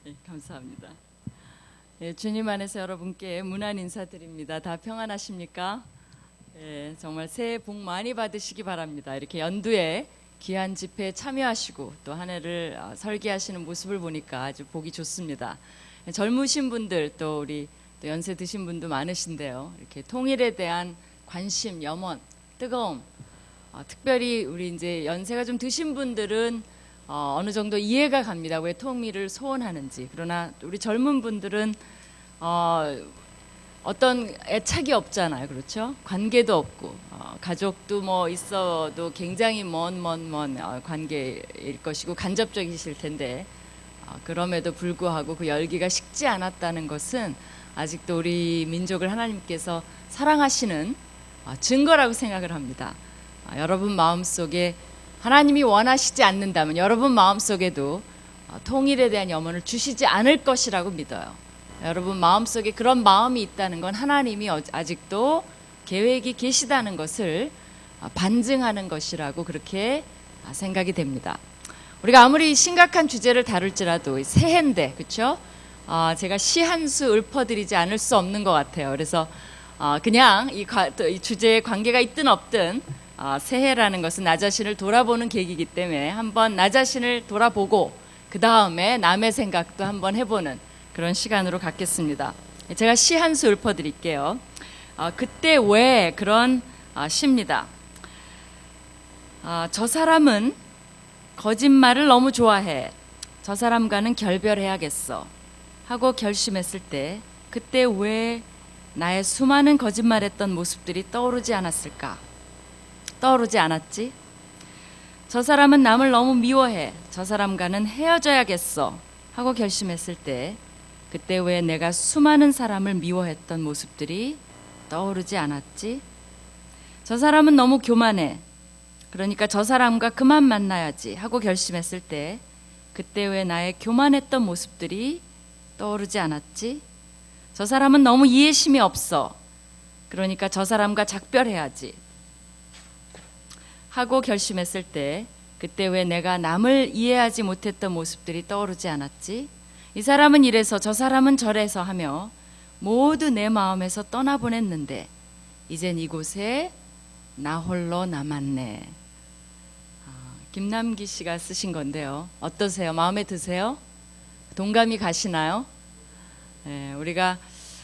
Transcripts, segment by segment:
네, 감사합니다. 예, 주님 안에서 여러분께 문안 인사드립니다. 다 평안하십니까? 예, 정말 새해 복 많이 받으시기 바랍니다. 이렇게 연두에 귀한 집회에 참여하시고 또 한 해를 설계하시는 모습을 보니까 아주 보기 좋습니다. 예, 젊으신 분들 또 우리 또 연세 드신 분도 많으신데요. 이렇게 통일에 대한 관심, 염원, 뜨거움, 특별히 우리 이제 연세가 좀 드신 분들은 어느 정도 이해가 갑니다. 왜 통일을 소원하는지. 그러나 우리 젊은 분들은 어떤 애착이 없잖아요. 그렇죠? 관계도 없고 가족도 뭐 있어도 굉장히 먼 관계일 것이고 간접적이실 텐데 그럼에도 불구하고 그 열기가 식지 않았다는 것은 아직도 우리 민족을 하나님께서 사랑하시는 증거라고 생각을 합니다. 여러분 마음속에 하나님이 원하시지 않는다면 여러분 마음속에도 통일에 대한 염원을 주시지 않을 것이라고 믿어요. 여러분 마음속에 그런 마음이 있다는 건 하나님이 아직도 계획이 계시다는 것을 반증하는 것이라고 그렇게 생각이 됩니다. 우리가 아무리 심각한 주제를 다룰지라도 새해인데 그렇죠? 제가 시 한 수 읊어드리지 않을 수 없는 것 같아요. 그래서 그냥 이 주제에 관계가 있든 없든 새해라는 것은 나 자신을 돌아보는 계기이기 때문에 한번 나 자신을 돌아보고 그 다음에 남의 생각도 한번 해보는 그런 시간으로 갖겠습니다. 제가 시 한 수 읊어드릴게요. 그때 왜 그런 시입니다. 저 사람은 거짓말을 너무 좋아해. 저 사람과는 결별해야겠어 하고 결심했을 때 그때 왜 나의 수많은 거짓말했던 모습들이 떠오르지 않았을까? 떠오르지 않았지? 저 사람은 남을 너무 미워해. 저 사람과는 헤어져야겠어 하고 결심했을 때 그때 왜 내가 수많은 사람을 미워했던 모습들이 떠오르지 않았지? 저 사람은 너무 교만해. 그러니까 저 사람과 그만 만나야지 하고 결심했을 때 그때 왜 나의 교만했던 모습들이 떠오르지 않았지? 저 사람은 너무 이해심이 없어. 그러니까 저 사람과 작별해야지 하고 결심했을 때 그때 왜 내가 남을 이해하지 못했던 모습들이 떠오르지 않았지? 이 사람은 이래서 저 사람은 저래서 하며 모두 내 마음에서 떠나보냈는데 이젠 이곳에 나 홀로 남았네. 김남기 씨가 쓰신 건데요. 어떠세요? 마음에 드세요? 동감이 가시나요? 네, 우리가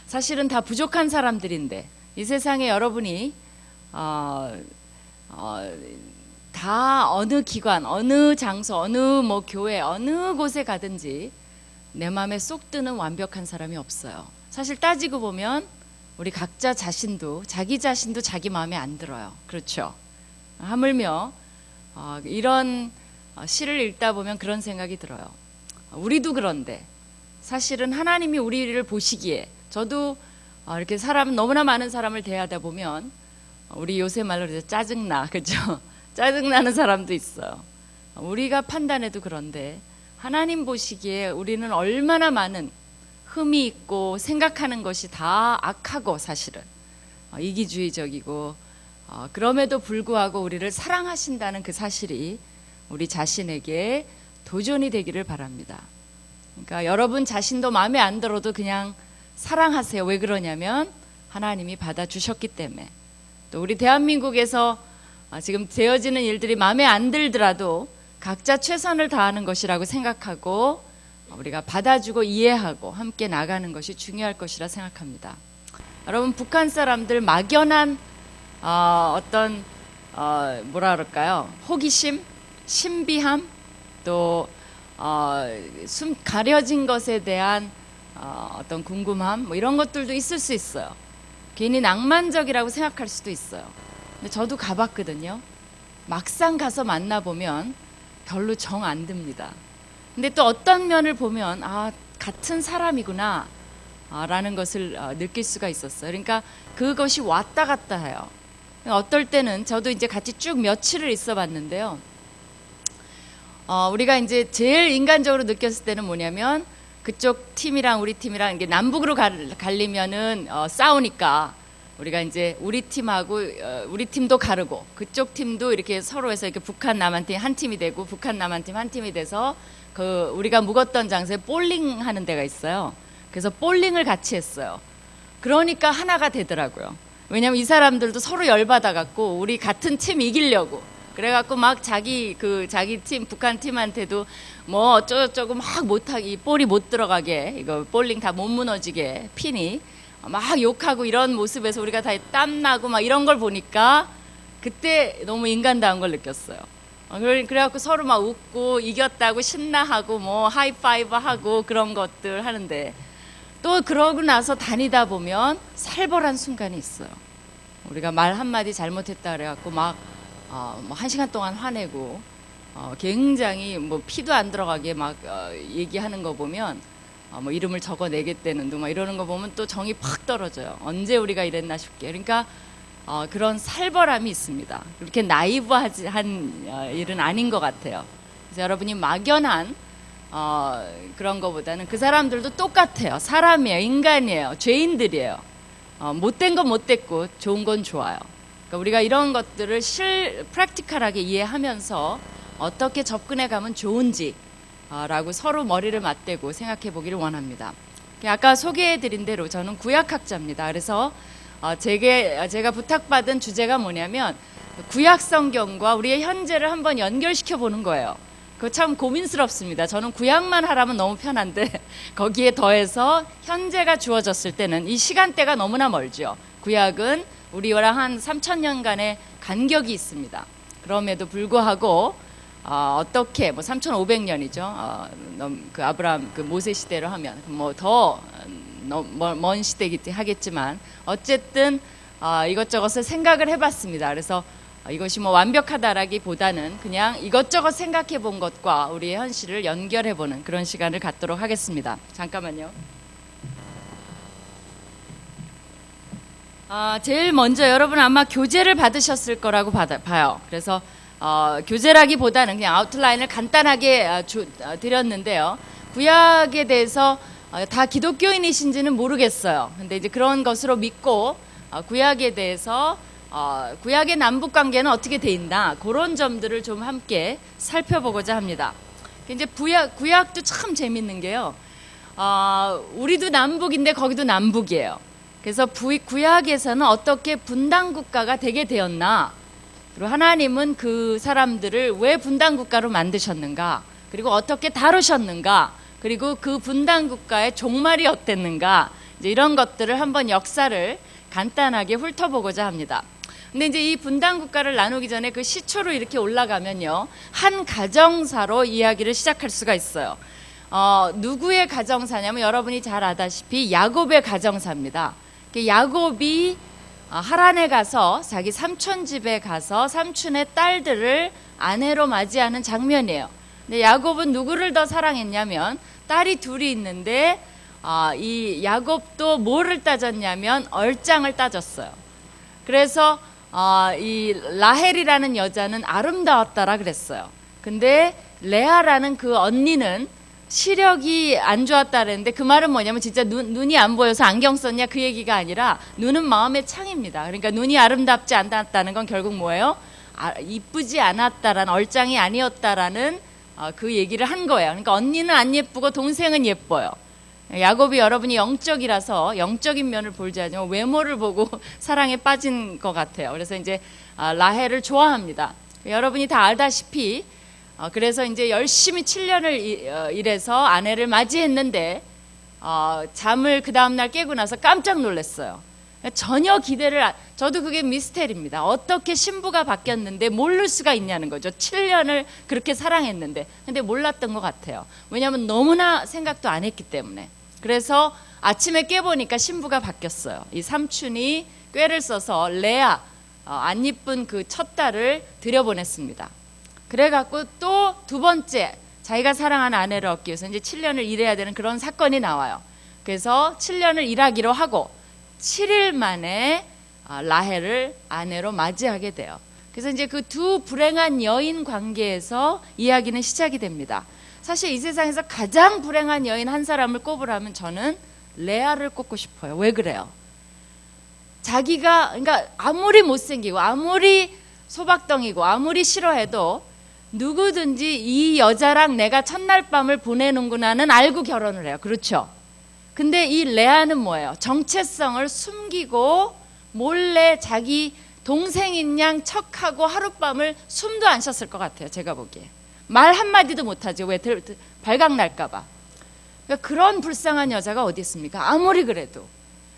사실은 다 부족한 사람들인데 이 세상에 여러분이 다 어느 기관, 어느 장소, 어느 뭐 교회, 어느 곳에 가든지 내 마음에 쏙 드는 완벽한 사람이 없어요. 사실 따지고 보면 우리 각자 자신도 자기 자신도 자기 마음에 안 들어요. 그렇죠? 하물며 이런 시를 읽다 보면 그런 생각이 들어요. 우리도 그런데 사실은 하나님이 우리를 보시기에 저도 이렇게 너무나 많은 사람을 대하다 보면 우리 요새 말로 그래서 짜증나, 그죠? 짜증나는 사람도 있어요. 우리가 판단해도 그런데 하나님 보시기에 우리는 얼마나 많은 흠이 있고 생각하는 것이 다 악하고 사실은 이기주의적이고 그럼에도 불구하고 우리를 사랑하신다는 그 사실이 우리 자신에게 도전이 되기를 바랍니다. 그러니까 여러분 자신도 마음에 안 들어도 그냥 사랑하세요. 왜 그러냐면 하나님이 받아주셨기 때문에. 또 우리 대한민국에서 지금 되어지는 일들이 마음에 안 들더라도 각자 최선을 다하는 것이라고 생각하고 우리가 받아주고 이해하고 함께 나가는 것이 중요할 것이라 생각합니다. 여러분 북한 사람들 막연한 어떤 뭐라 그럴까요? 호기심, 신비함, 또 숨 가려진 것에 대한 어떤 궁금함 뭐 이런 것들도 있을 수 있어요. 괜히 낭만적이라고 생각할 수도 있어요. 근데 저도 가봤거든요. 막상 가서 만나보면 별로 정 안 듭니다. 근데 또 어떤 면을 보면 같은 사람이구나 라는 것을 느낄 수가 있었어요. 그러니까 그것이 왔다 갔다 해요. 어떨 때는 저도 이제 같이 쭉 며칠을 있어 봤는데요. 우리가 이제 제일 인간적으로 느꼈을 때는 뭐냐면 그쪽 팀이랑 우리 팀이랑 이게 남북으로 갈리면은 싸우니까 우리가 이제 우리 팀하고 우리 팀도 가르고 그쪽 팀도 이렇게 서로에서 이렇게 북한 남한 팀 한 팀이 되고 북한 남한 팀 한 팀이 돼서 그 우리가 묵었던 장소에 볼링 하는 데가 있어요. 그래서 볼링을 같이 했어요. 그러니까 하나가 되더라고요. 왜냐면 이 사람들도 서로 열받아 갖고 우리 같은 팀 이기려고 그래갖고 막 자기 팀 북한 팀한테도 뭐 어쩌고저쩌고 막 못하게 볼이 못 들어가게 이거 볼링 다 못 무너지게 핀이 막 욕하고 이런 모습에서 우리가 다 땀나고 막 이런 걸 보니까 그때 너무 인간다운 걸 느꼈어요. 그래갖고 서로 막 웃고 이겼다고 신나하고 뭐 하이파이브 하고 그런 것들 하는데 또 그러고 나서 다니다 보면 살벌한 순간이 있어요. 우리가 말 한마디 잘못했다 그래갖고 막 뭐 1시간 동안 화내고 굉장히 뭐 피도 안 들어가게 막 얘기하는 거 보면 뭐 이름을 적어내겠다는 둥 막 이러는 거 보면 또 정이 팍 떨어져요. 언제 우리가 이랬나 싶게. 그러니까 그런 살벌함이 있습니다. 그렇게 나이브한 일은 아닌 것 같아요. 그래서 여러분이 막연한 그런 거보다는 그 사람들도 똑같아요. 사람이에요. 인간이에요. 죄인들이에요. 못된 건 못됐고 좋은 건 좋아요. 그러니까 우리가 이런 것들을 프랙티컬하게 이해하면서 어떻게 접근해 가면 좋은지 라고 서로 머리를 맞대고 생각해 보기를 원합니다. 아까 소개해 드린 대로 저는 구약학자입니다. 그래서 제가 부탁받은 주제가 뭐냐면 구약 성경과 우리의 현재를 한번 연결시켜 보는 거예요. 그거 참 고민스럽습니다. 저는 구약만 하라면 너무 편한데 거기에 더해서 현재가 주어졌을 때는 이 시간대가 너무나 멀죠. 구약은 우리랑 한 3,000년간의 간격이 있습니다. 그럼에도 불구하고 어떻게 뭐 3,500년이죠. 그 아브라함 그 모세 시대로 하면 뭐 더 먼 시대이긴 하겠지만 어쨌든 이것저것을 생각을 해봤습니다. 그래서 이것이 뭐 완벽하다라기보다는 그냥 이것저것 생각해 본 것과 우리의 현실을 연결해 보는 그런 시간을 갖도록 하겠습니다. 잠깐만요. 제일 먼저 여러분 아마 교재를 받으셨을 거라고 봐요. 그래서 교재라기보다는 그냥 아웃라인을 간단하게 드렸는데요. 구약에 대해서 다 기독교인이신지는 모르겠어요. 근데 이제 그런 것으로 믿고 구약에 대해서 구약의 남북 관계는 어떻게 돼 있나 그런 점들을 좀 함께 살펴보고자 합니다. 이제 구약도 참 재밌는 게요. 우리도 남북인데 거기도 남북이에요. 그래서 구약에서는 어떻게 분단 국가가 되게 되었나, 그리고 하나님은 그 사람들을 왜 분단 국가로 만드셨는가, 그리고 어떻게 다루셨는가, 그리고 그 분단 국가의 종말이 어땠는가, 이제 이런 것들을 한번 역사를 간단하게 훑어보고자 합니다. 근데 이제 이 분단 국가를 나누기 전에 그 시초로 이렇게 올라가면요, 한 가정사로 이야기를 시작할 수가 있어요. 누구의 가정사냐면 여러분이 잘 아다시피 야곱의 가정사입니다. 야곱이 하란에 가서 자기 삼촌 집에 가서 삼촌의 딸들을 아내로 맞이하는 장면이에요. 근데 야곱은 누구를 더 사랑했냐면 딸이 둘이 있는데 이 야곱도 뭐를 따졌냐면 얼짱을 따졌어요. 그래서 이 라헬이라는 여자는 아름다웠다라 그랬어요. 근데 레아라는 그 언니는 시력이 안 좋았다 그랬는데 그 말은 뭐냐면 진짜 눈이 안 보여서 안경 썼냐 그 얘기가 아니라 눈은 마음의 창입니다. 그러니까 눈이 아름답지 않았다는 건 결국 뭐예요? 이쁘지 않았다라는, 얼짱이 아니었다라는 그 얘기를 한 거예요. 그러니까 언니는 안 예쁘고 동생은 예뻐요. 야곱이 여러분이 영적이라서 영적인 면을 보지 않지만 외모를 보고 사랑에 빠진 것 같아요. 그래서 이제 라헬을 좋아합니다. 여러분이 다 알다시피 그래서 이제 열심히 7년을 일해서 아내를 맞이했는데 잠을 그 다음날 깨고 나서 깜짝 놀랐어요. 전혀 저도 그게 미스테리입니다. 어떻게 신부가 바뀌었는데 모를 수가 있냐는 거죠. 7년을 그렇게 사랑했는데. 근데 몰랐던 것 같아요. 왜냐하면 너무나 생각도 안 했기 때문에. 그래서 아침에 깨보니까 신부가 바뀌었어요. 이 삼촌이 꾀를 써서 레아, 안 이쁜 그 첫 딸을 들여보냈습니다. 그래갖고 또 두 번째 자기가 사랑하는 아내를 얻기 위해서 이제 7년을 일해야 되는 그런 사건이 나와요. 그래서 7년을 일하기로 하고 7일 만에 라헬을 아내로 맞이하게 돼요. 그래서 이제 그 두 불행한 여인 관계에서 이야기는 시작이 됩니다. 사실 이 세상에서 가장 불행한 여인 한 사람을 꼽으라면 저는 레아를 꼽고 싶어요. 왜 그래요? 자기가 그러니까 아무리 못생기고 아무리 소박덩이고 아무리 싫어해도 누구든지 이 여자랑 내가 첫날 밤을 보내는구나는 알고 결혼을 해요. 그렇죠? 근데 이 레아는 뭐예요? 정체성을 숨기고 몰래 자기 동생인 양 척하고 하룻밤을 숨도 안 쉬었을 것 같아요. 제가 보기에. 말 한마디도 못하죠. 왜 발각 날까봐. 그러니까 그런 불쌍한 여자가 어디 있습니까? 아무리 그래도.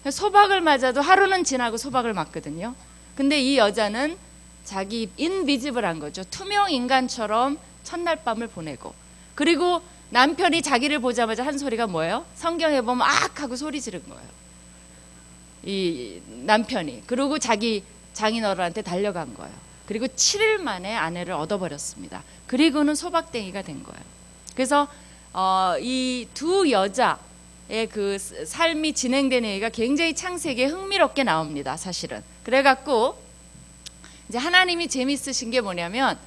소박을 맞아도 하루는 지나고 소박을 맞거든요. 근데 이 여자는 자기 인비지블한 거죠. 투명 인간처럼 첫날 밤을 보내고, 그리고 남편이 자기를 보자마자 한 소리가 뭐예요? 성경에 보면 악 하고 소리 지른 거예요. 이 남편이. 그리고 자기 장인어른한테 달려간 거예요. 그리고 7일 만에 아내를 얻어버렸습니다. 그리고는 소박땡이가 된 거예요. 그래서 이 두 여자의 그 삶이 진행되는 얘기가 굉장히 창세기에 흥미롭게 나옵니다. 사실은. 그래갖고 이제 하나님이 재밌으신 게 뭐냐면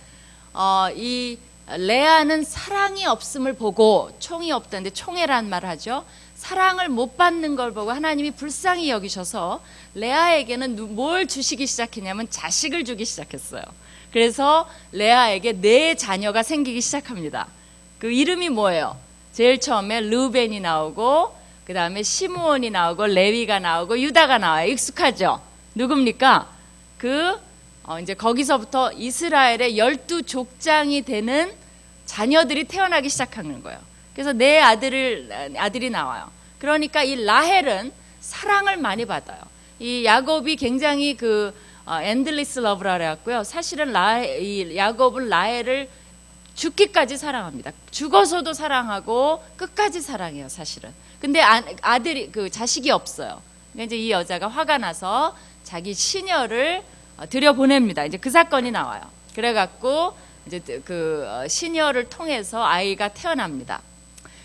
이 레아는 사랑이 없음을 보고, 총이 없다는데 총애란 말 하죠. 사랑을 못 받는 걸 보고 하나님이 불쌍히 여기셔서 레아에게는 뭘 주시기 시작했냐면 자식을 주기 시작했어요. 그래서 레아에게 4자녀가 생기기 시작합니다. 그 이름이 뭐예요? 제일 처음에 르벤이 나오고, 그 다음에 시므온이 나오고, 레위가 나오고, 유다가 나와요. 익숙하죠? 누굽니까? 이제 거기서부터 이스라엘의 12족장이 되는 자녀들이 태어나기 시작하는 거예요. 그래서 4아들이 나와요. 그러니까 이 라헬은 사랑을 많이 받아요. 이 야곱이 굉장히 엔들리스 러브라 그래갖고요. 사실은 이 야곱은 라헬을 죽기까지 사랑합니다. 죽어서도 사랑하고 끝까지 사랑해요, 사실은. 근데 아들이 자식이 없어요. 그러니까 이제 이 여자가 화가 나서 자기 시녀를 들여보냅니다. 이제 그 사건이 나와요. 그래갖고 이제 그 시녀를 통해서 아이가 태어납니다.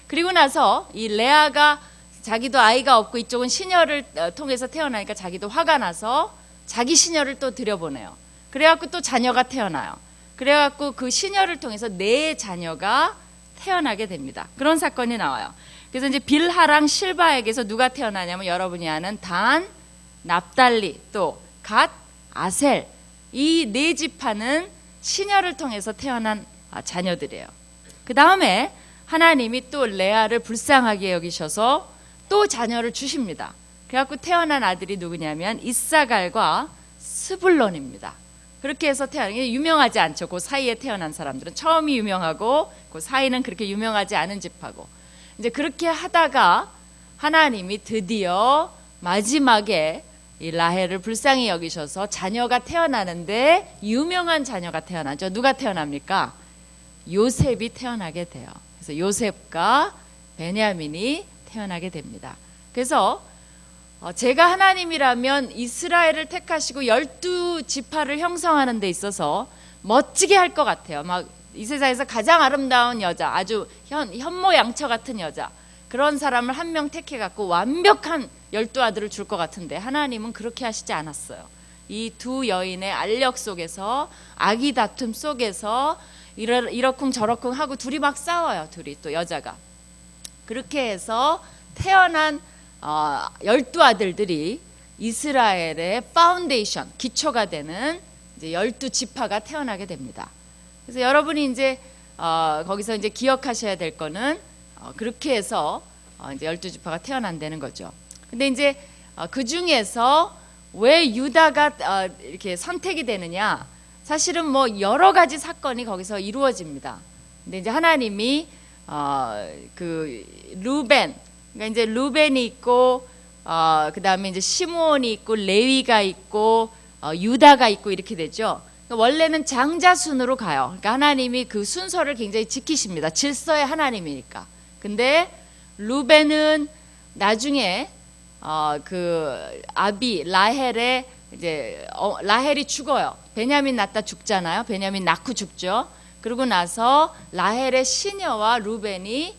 그리고 나서 이 레아가 자기도 아이가 없고 이쪽은 시녀를 통해서 태어나니까 자기도 화가 나서 자기 시녀를 또 들여보내요. 그래갖고 또 자녀가 태어나요. 그래갖고 그 시녀를 통해서 4자녀가 태어나게 됩니다. 그런 사건이 나와요. 그래서 이제 빌하랑 실바에게서 누가 태어나냐면 여러분이 아는 단, 납달리, 또 갓, 아셀, 이 4지파는 시녀를 통해서 태어난 자녀들이에요. 그 다음에 하나님이 또 레아를 불쌍하게 여기셔서 또 자녀를 주십니다. 그래갖고 태어난 아들이 누구냐면 이사갈과 스불론입니다. 그렇게 해서 태어난 게 유명하지 않죠. 그 사이에 태어난 사람들은 처음이 유명하고 그 사이는 그렇게 유명하지 않은 집하고, 이제 그렇게 하다가 하나님이 드디어 마지막에 이 라헬을 불쌍히 여기셔서 자녀가 태어나는데 유명한 자녀가 태어나죠. 누가 태어납니까? 요셉이 태어나게 돼요. 그래서 요셉과 베냐민이 태어나게 됩니다. 그래서 제가 하나님이라면 이스라엘을 택하시고 12지파를 형성하는 데 있어서 멋지게 할 것 같아요. 막 이 세상에서 가장 아름다운 여자, 아주 현모양처 같은 여자, 그런 사람을 한 명 택해갖고 완벽한 12아들을 줄 것 같은데 하나님은 그렇게 하시지 않았어요. 이 두 여인의 알력 속에서, 아기 다툼 속에서 이러쿵 저러쿵 하고 둘이 막 싸워요. 둘이 또 여자가. 그렇게 해서 태어난 12아들들이 이스라엘의 파운데이션, 기초가 되는 이제 12지파가 태어나게 됩니다. 그래서 여러분이 이제 거기서 이제 기억하셔야 될 거는 그렇게 해서 이제 12지파가 태어난다는 거죠. 근데 이제 그 중에서 왜 유다가 이렇게 선택이 되느냐? 사실은 뭐 여러 가지 사건이 거기서 이루어집니다. 근데 이제 하나님이 그 루벤, 그러니까 이제 루벤이 있고 그 다음에 이제 시므온이 있고 레위가 있고 유다가 있고 이렇게 되죠. 그러니까 원래는 장자순으로 가요. 그러니까 하나님이 그 순서를 굉장히 지키십니다. 질서의 하나님이니까. 근데 루벤은 나중에 그 아비 라헬의 이제 라헬이 죽어요. 베냐민 낳다 죽잖아요. 베냐민 낳고 죽죠. 그러고 나서 라헬의 시녀와 루벤이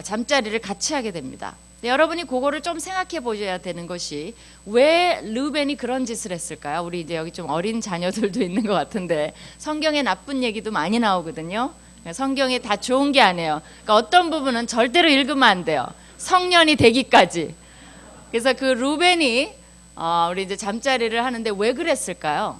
잠자리를 같이 하게 됩니다. 여러분이 그거를 좀 생각해 보셔야 되는 것이 왜 루벤이 그런 짓을 했을까요? 우리 이제 여기 좀 어린 자녀들도 있는 것 같은데 성경에 나쁜 얘기도 많이 나오거든요. 성경에 다 좋은 게 아니에요. 그러니까 어떤 부분은 절대로 읽으면 안 돼요. 성년이 되기까지. 그래서 그 루벤이 우리 이제 잠자리를 하는데 왜 그랬을까요?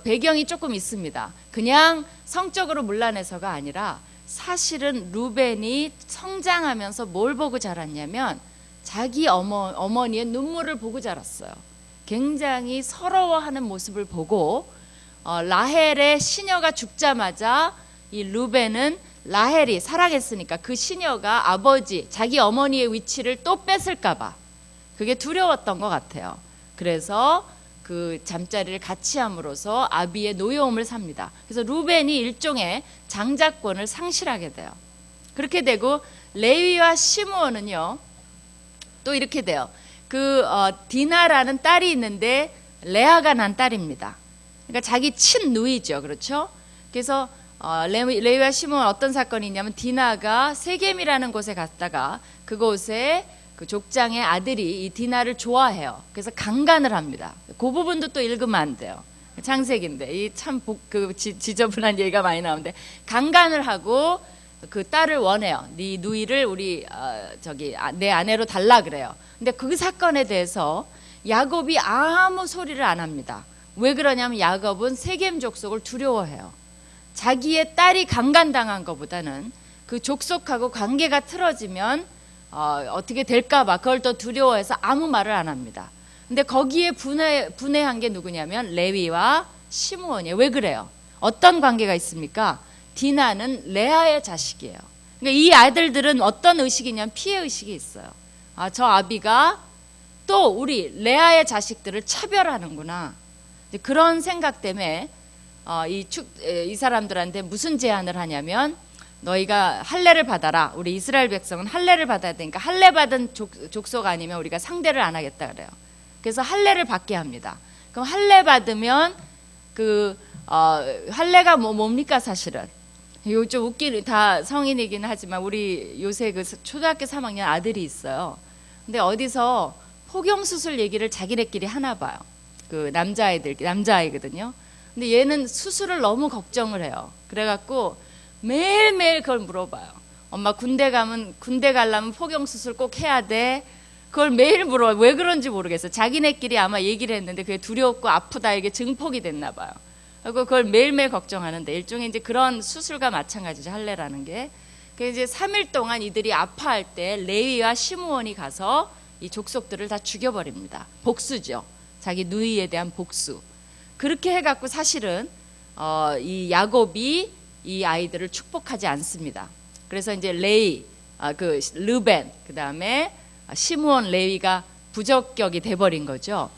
배경이 조금 있습니다. 그냥 성적으로 문란해서가 아니라 사실은 루벤이 성장하면서 뭘 보고 자랐냐면 자기 어머니의 눈물을 보고 자랐어요. 굉장히 서러워하는 모습을 보고 라헬의 시녀가 죽자마자 이 루벤은 라헬이 사랑했으니까 그 시녀가 아버지 자기 어머니의 위치를 또 뺏을까 봐 그게 두려웠던 것 같아요. 그래서 그 잠자리를 같이 함으로써 아비의 노여움을 삽니다. 그래서 루벤이 일종의 장자권을 상실하게 돼요. 그렇게 되고 레위와 시므온은요 또 이렇게 돼요. 디나라는 딸이 있는데 레아가 난 딸입니다. 그러니까 자기 친누이죠. 그렇죠? 그래서 레위와 시므온 어떤 사건이 있냐면 디나가 세겜이라는 곳에 갔다가 그곳에 그 족장의 아들이 이 디나를 좋아해요. 그래서 강간을 합니다. 그 부분도 또 읽으면 안 돼요. 창세기인데 이 참 지저분한 얘기가 많이 나오는데 강간을 하고 그 딸을 원해요. 네 누이를 내 아내로 달라 그래요. 근데 그 사건에 대해서 야곱이 아무 소리를 안 합니다. 왜 그러냐면 야곱은 세겜 족속을 두려워해요. 자기의 딸이 강간당한 것보다는 그 족속하고 관계가 틀어지면 어떻게 될까봐 그걸 더 두려워해서 아무 말을 안 합니다. 근데 거기에 분해한 게 누구냐면 레위와 시므온이에요. 왜 그래요? 어떤 관계가 있습니까? 디나는 레아의 자식이에요. 그러니까 이 아들들은 어떤 의식이냐면 피해 의식이 있어요. 저 아비가 또 우리 레아의 자식들을 차별하는구나. 그런 생각 때문에 이 사람들한테 무슨 제안을 하냐면 너희가 할례를 받아라. 우리 이스라엘 백성은 할례를 받아야 되니까 할례 받은 족속 아니면 우리가 상대를 안 하겠다 그래요. 그래서 할례를 받게 합니다. 그럼 할례 받으면 할례가 뭡니까 사실은? 이거 좀 웃기는 다 성인이긴 하지만 우리 요새 그 초등학교 3학년 아들이 있어요. 근데 어디서 포경 수술 얘기를 자기네끼리 하나 봐요. 그 남자아이거든요. 근데 얘는 수술을 너무 걱정을 해요. 그래갖고 매일매일 그걸 물어봐요. 엄마 군대 가려면 포경 수술 꼭 해야 돼. 그걸 매일 물어봐요. 왜 그런지 모르겠어요. 자기네끼리 아마 얘기를 했는데 그게 두렵고 아프다 이게 증폭이 됐나 봐요. 그리고 그걸 매일매일 걱정하는데 일종의 이제 그런 수술과 마찬가지죠. 할례라는 게. 그래서 이제 3일 동안 이들이 아파할 때 레위와 시므온이 가서 이 족속들을 다 죽여버립니다. 복수죠. 자기 누이에 대한 복수. 그렇게 해갖고 사실은 이 야곱이 이 아이들을 축복하지 않습니다. 그래서 이제 르벤, 그 다음에 시므온, 레위가 부적격이 돼버린 거죠.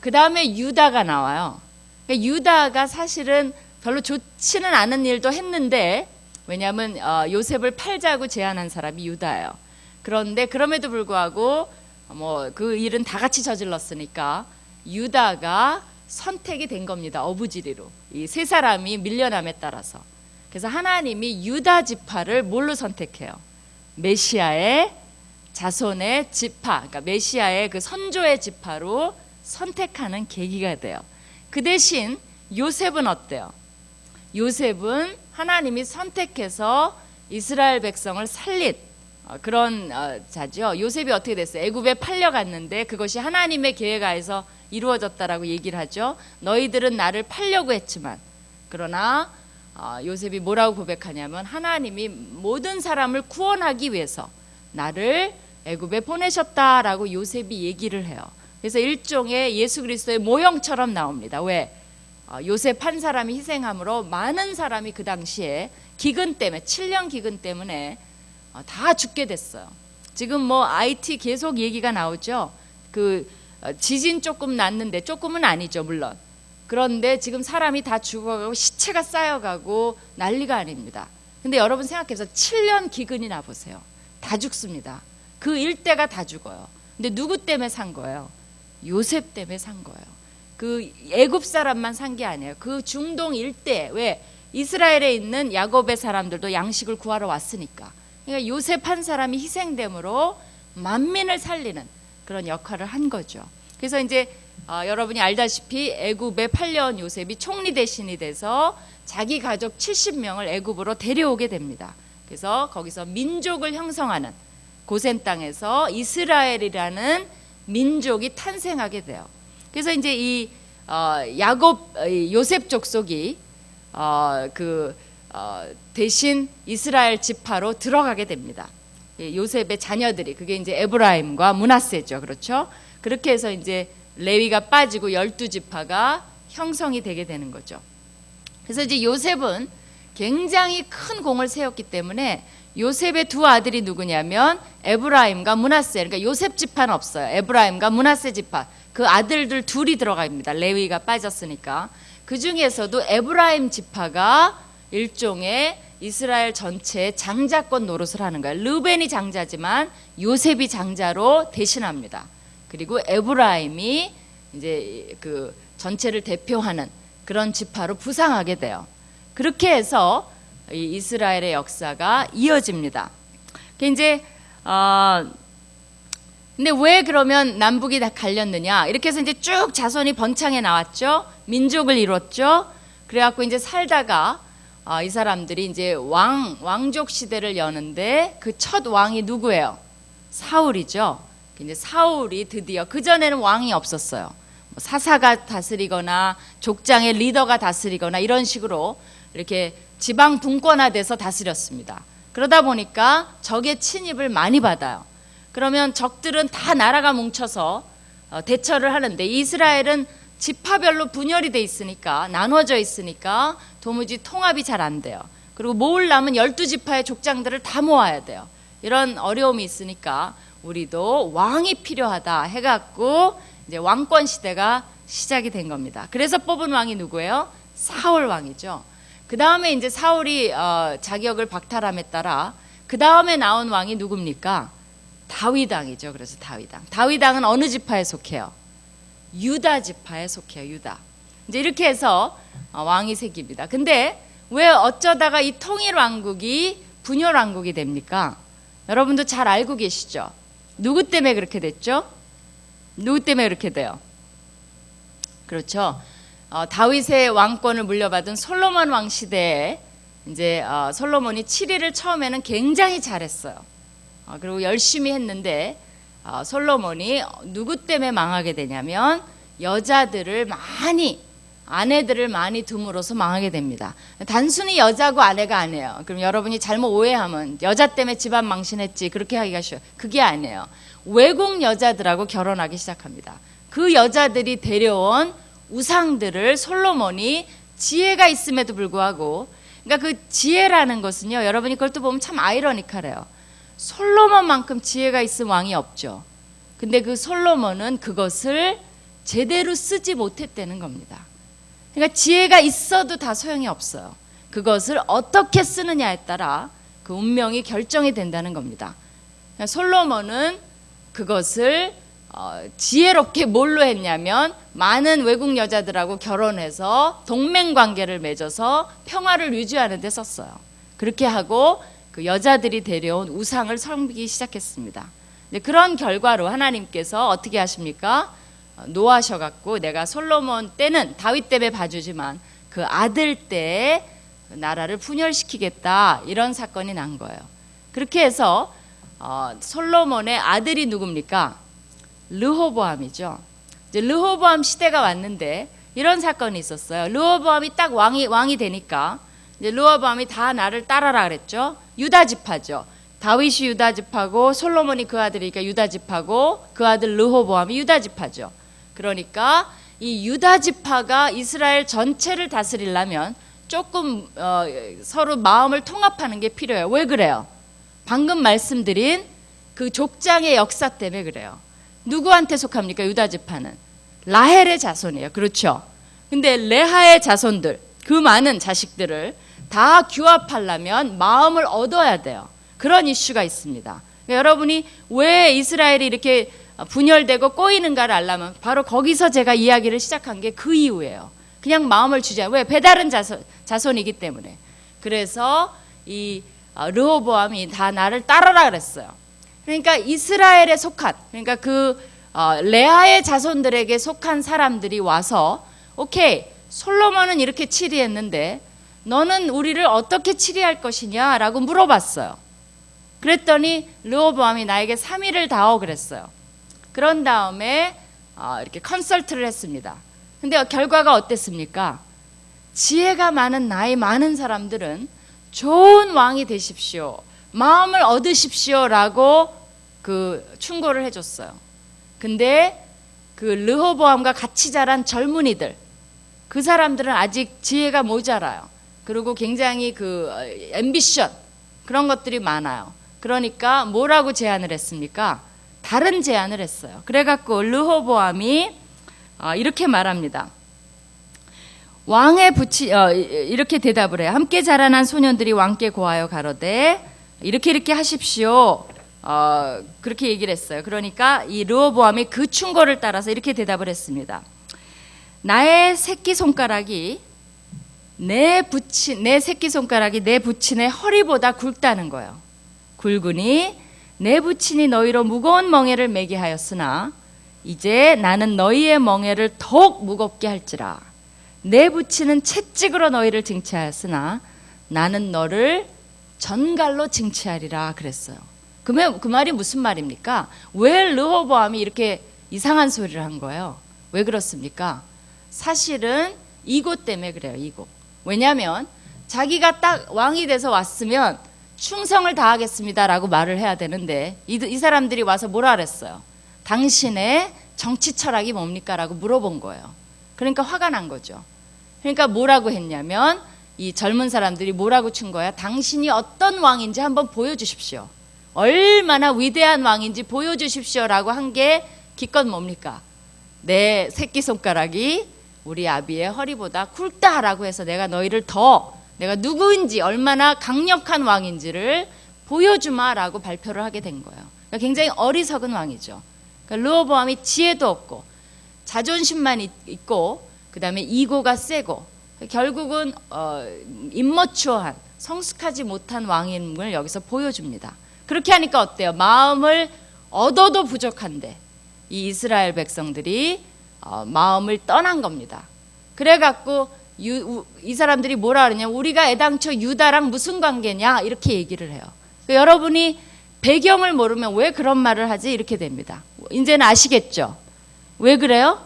그 다음에 유다가 나와요. 그러니까 유다가 사실은 별로 좋지는 않은 일도 했는데 왜냐하면 요셉을 팔자고 제안한 사람이 유다예요. 그런데 그럼에도 불구하고 그 일은 다 같이 저질렀으니까 유다가 선택이 된 겁니다. 어부지리로 이 세 사람이 밀려남에 따라서. 그래서 하나님이 유다 지파를 뭘로 선택해요? 메시아의 자손의 지파, 그러니까 메시아의 그 선조의 지파로 선택하는 계기가 돼요. 그 대신 요셉은 어때요? 요셉은 하나님이 선택해서 이스라엘 백성을 살린 그런 자죠. 요셉이 어떻게 됐어요? 애굽에 팔려갔는데 그것이 하나님의 계획하에서 이루어졌다라고 얘기를 하죠. 너희들은 나를 팔려고 했지만 그러나 요셉이 뭐라고 고백하냐면 하나님이 모든 사람을 구원하기 위해서 나를 애굽에 보내셨다라고 요셉이 얘기를 해요. 그래서 일종의 예수 그리스도의 모형처럼 나옵니다. 왜? 요셉 한 사람이 희생함으로 많은 사람이 그 당시에 기근 때문에 7년 기근 때문에 다 죽게 됐어요. 지금 IT 계속 얘기가 나오죠. 지진 조금 났는데 조금은 아니죠 물론. 그런데 지금 사람이 다 죽어가고 시체가 쌓여가고 난리가 아닙니다. 근데 여러분 생각해서 7년 기근이나 보세요. 다 죽습니다. 그 일대가 다 죽어요. 근데 누구 때문에 산 거예요? 요셉 때문에 산 거예요. 그 애굽 사람만 산 게 아니에요. 그 중동 일대, 왜? 이스라엘에 있는 야곱의 사람들도 양식을 구하러 왔으니까. 그러니까 요셉 한 사람이 희생됨으로 만민을 살리는 그런 역할을 한 거죠. 그래서 이제 여러분이 알다시피 애굽에 팔려온 요셉이 총리 대신이 돼서 자기 가족 70명을 애굽으로 데려오게 됩니다. 그래서 거기서 민족을 형성하는 고센 땅에서 이스라엘이라는 민족이 탄생하게 돼요. 그래서 이제 이 야곱 요셉 족속이 대신 이스라엘 지파로 들어가게 됩니다. 요셉의 자녀들이 그게 이제 에브라임과 므낫세죠. 그렇죠? 그렇게 해서 이제 레위가 빠지고 12지파가 형성이 되게 되는 거죠. 그래서 이제 요셉은 굉장히 큰 공을 세웠기 때문에 요셉의 두 아들이 누구냐면 에브라임과 므낫세. 그러니까 요셉 지파는 없어요. 에브라임과 므낫세 지파. 그 아들들 둘이 들어갑니다. 레위가 빠졌으니까. 그 중에서도 에브라임 지파가 일종의 이스라엘 전체의 장자권 노릇을 하는 거예요. 르벤이 장자지만 요셉이 장자로 대신합니다. 그리고 에브라임이 이제 그 전체를 대표하는 그런 지파로 부상하게 돼요. 그렇게 해서 이 이스라엘의 역사가 이어집니다. 이제 근데 왜 그러면 남북이 다 갈렸느냐? 이렇게 해서 이제 쭉 자손이 번창해 나왔죠. 민족을 이뤘죠. 그래갖고 이제 살다가 이 사람들이 이제 왕족 시대를 여는데 그 첫 왕이 누구예요? 사울이죠. 이제 사울이 드디어, 그 전에는 왕이 없었어요. 사사가 다스리거나 족장의 리더가 다스리거나 이런 식으로 이렇게 지방 분권화돼서 다스렸습니다. 그러다 보니까 적의 침입을 많이 받아요. 그러면 적들은 다 나라가 뭉쳐서 대처를 하는데 이스라엘은 지파별로 분열이 돼 있으니까, 나눠져 있으니까 도무지 통합이 잘 안 돼요. 그리고 모으려면 12지파의 족장들을 다 모아야 돼요. 이런 어려움이 있으니까 우리도 왕이 필요하다 해갖고 이제 왕권 시대가 시작이 된 겁니다. 그래서 뽑은 왕이 누구예요? 사울 왕이죠. 그 다음에 이제 사울이 자격을 박탈함에 따라 그 다음에 나온 왕이 누굽니까? 다윗 왕이죠. 그래서 다윗 왕. 다윗 왕은 어느 지파에 속해요? 유다 지파에 속해요. 유다. 이제 이렇게 해서 왕이 생깁니다. 근데 왜 어쩌다가 이 통일 왕국이 분열 왕국이 됩니까? 여러분도 잘 알고 계시죠? 누구 때문에 그렇게 됐죠? 누구 때문에 그렇게 돼요? 그렇죠. 다윗의 왕권을 물려받은 솔로몬 왕 시대에 이제 솔로몬이 치리를 처음에는 굉장히 잘했어요. 그리고 열심히 했는데 솔로몬이 누구 때문에 망하게 되냐면 아내들을 많이 둠으로써 망하게 됩니다. 단순히 여자고 아내가 아니에요. 그럼 여러분이 잘못 오해하면 여자 때문에 집안 망신했지 그렇게 하기가 쉬워요. 그게 아니에요. 외국 여자들하고 결혼하기 시작합니다. 그 여자들이 데려온 우상들을 솔로몬이 지혜가 있음에도 불구하고, 그러니까 그 지혜라는 것은요, 여러분이 그걸 또 보면 참 아이러니컬해요. 솔로몬만큼 지혜가 있은 왕이 없죠. 근데 그 솔로몬은 그것을 제대로 쓰지 못했다는 겁니다. 그러니까 지혜가 있어도 다 소용이 없어요. 그것을 어떻게 쓰느냐에 따라 그 운명이 결정이 된다는 겁니다. 그러니까 솔로몬은 그것을 지혜롭게 뭘로 했냐면 많은 외국 여자들하고 결혼해서 동맹관계를 맺어서 평화를 유지하는 데 썼어요. 그렇게 하고 그 여자들이 데려온 우상을 섬기기 시작했습니다. 그런 결과로 하나님께서 어떻게 하십니까? 노하셔갖고 내가 솔로몬 때는 다윗 때문에 봐주지만 그 아들 때에 나라를 분열시키겠다, 이런 사건이 난 거예요. 그렇게 해서 솔로몬의 아들이 누굽니까? 르호보암이죠. 이제 르호보암 시대가 왔는데 이런 사건이 있었어요. 르호보암이 딱 왕이 되니까 이제 르호보암이 다 나를 따라라 그랬죠. 유다 지파죠. 다윗이 유다 지파고 솔로몬이 그 아들이니까 유다 지파고 그 아들 르호보암이 유다 지파죠. 그러니까 이 유다 지파가 이스라엘 전체를 다스리려면 조금 서로 마음을 통합하는 게 필요해요. 왜 그래요? 방금 말씀드린 그 족장의 역사 때문에 그래요. 누구한테 속합니까? 유다 지파는 라헬의 자손이에요. 그렇죠? 근데 레하의 자손들, 그 많은 자식들을 다 규합하려면 마음을 얻어야 돼요. 그런 이슈가 있습니다. 그러니까 여러분이 왜 이스라엘이 이렇게 분열되고 꼬이는가를 알려면 바로 거기서 제가 이야기를 시작한 게 그 이유예요. 그냥 마음을 주지 않아요. 왜? 배다른 자손이기 때문에. 그래서 이 르호보암이 다 나를 따르라 그랬어요. 그러니까 이스라엘에 속한, 그러니까 그 레아의 자손들에게 속한 사람들이 와서 오케이, 솔로몬은 이렇게 치리했는데 너는 우리를 어떻게 치리할 것이냐라고 물어봤어요. 그랬더니 르호보암이 나에게 3일을 다오 그랬어요. 그런 다음에 이렇게 컨설트를 했습니다. 근데 결과가 어땠습니까? 지혜가 많은 나이 많은 사람들은 좋은 왕이 되십시오, 마음을 얻으십시오라고 그 충고를 해줬어요. 근데 그 르호보암과 같이 자란 젊은이들, 그 사람들은 아직 지혜가 모자라요. 그리고 굉장히 그 앰비션, 그런 것들이 많아요. 그러니까 뭐라고 제안을 했습니까? 다른 제안을 했어요. 그래갖고 르호보암이 이렇게 말합니다. 왕의 이렇게 대답을 해요. 함께 자라난 소년들이 왕께 고하여 가로되 이렇게 하십시오. 그렇게 얘기를 했어요. 그러니까 이 르호보암이 그 충고를 따라서 이렇게 대답을 했습니다. 나의 새끼손가락이 내 새끼손가락이 내 부친의 허리보다 굵다는 거예요. 굵으니 내 부친이 너희로 무거운 멍에를 매게 하였으나 이제 나는 너희의 멍에를 더욱 무겁게 할지라. 내 부친은 채찍으로 너희를 징치하였으나 나는 너를 전갈로 징치하리라 그랬어요. 그러면 그 말이 무슨 말입니까? 왜 르호보암이 이렇게 이상한 소리를 한 거예요? 왜 그렇습니까? 사실은 이고 때문에 그래요. 이고. 왜냐하면 자기가 딱 왕이 돼서 왔으면 충성을 다하겠습니다라고 말을 해야 되는데 이 사람들이 와서 뭐라 그랬어요? 당신의 정치 철학이 뭡니까? 라고 물어본 거예요. 그러니까 화가 난 거죠. 그러니까 뭐라고 했냐면 이 젊은 사람들이 뭐라고 친 거야? 당신이 어떤 왕인지 한번 보여주십시오. 얼마나 위대한 왕인지 보여주십시오라고 한 게 기껏 뭡니까? 내 새끼손가락이 우리 아비의 허리보다 굵다라고 해서 내가 너희를 내가 누구인지 얼마나 강력한 왕인지를 보여주마라고 발표를 하게 된 거예요. 그러니까 굉장히 어리석은 왕이죠. 그러니까 르호보암이 지혜도 없고 자존심만 있고 그 다음에 이고가 세고 결국은 임머추어한 성숙하지 못한 왕임을 여기서 보여줍니다. 그렇게 하니까 어때요? 마음을 얻어도 부족한데 이 이스라엘 백성들이 마음을 떠난 겁니다. 그래갖고 이 사람들이 뭐라 그러냐면 우리가 애당초 유다랑 무슨 관계냐 이렇게 얘기를 해요. 그러니까 여러분이 배경을 모르면 왜 그런 말을 하지 이렇게 됩니다. 이제는 아시겠죠? 왜 그래요?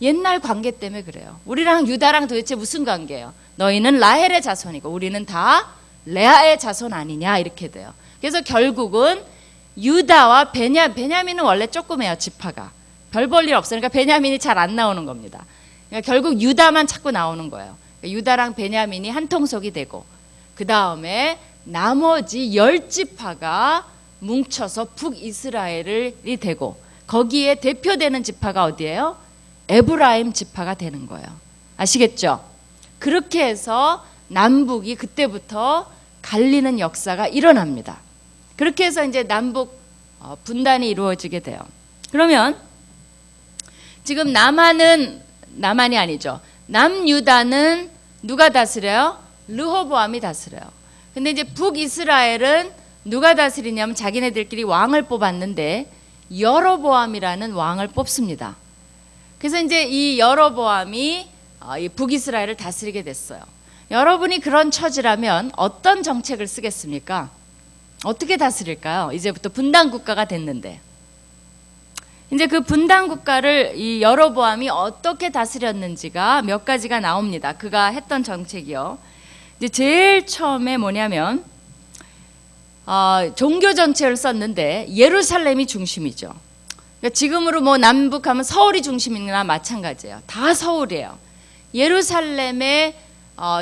옛날 관계 때문에 그래요. 우리랑 유다랑 도대체 무슨 관계예요? 너희는 라헬의 자손이고 우리는 다 레아의 자손 아니냐 이렇게 돼요. 그래서 결국은 유다와 베냐민은 원래 조그매요. 지파가 별 볼 일 없으니까 베냐민이 잘 안 나오는 겁니다. 그러니까 결국 유다만 자꾸 나오는 거예요. 그러니까 유다랑 베냐민이 한 통속이 되고 그 다음에 나머지 10지파가 뭉쳐서 북이스라엘이 되고 거기에 대표되는 지파가 어디예요? 에브라임 지파가 되는 거예요. 아시겠죠? 그렇게 해서 남북이 그때부터 갈리는 역사가 일어납니다. 그렇게 해서 이제 남북 분단이 이루어지게 돼요. 그러면 지금 남한이 아니죠. 남유다는 누가 다스려요? 르호보암이 다스려요. 근데 이제 북이스라엘은 누가 다스리냐면 자기네들끼리 왕을 뽑았는데 여로보암이라는 왕을 뽑습니다. 그래서 이제 이 여로보암이 이 북이스라엘을 다스리게 됐어요. 여러분이 그런 처지라면 어떤 정책을 쓰겠습니까? 어떻게 다스릴까요? 이제부터 분단 국가가 됐는데 이제 그 분단 국가를 이 여로보암이 어떻게 다스렸는지가 몇 가지가 나옵니다. 그가 했던 정책이요. 이제 제일 처음에 뭐냐면 종교 정책을 썼는데 예루살렘이 중심이죠. 그러니까 지금으로 뭐 남북하면 서울이 중심이나 마찬가지예요. 다 서울이에요. 예루살렘에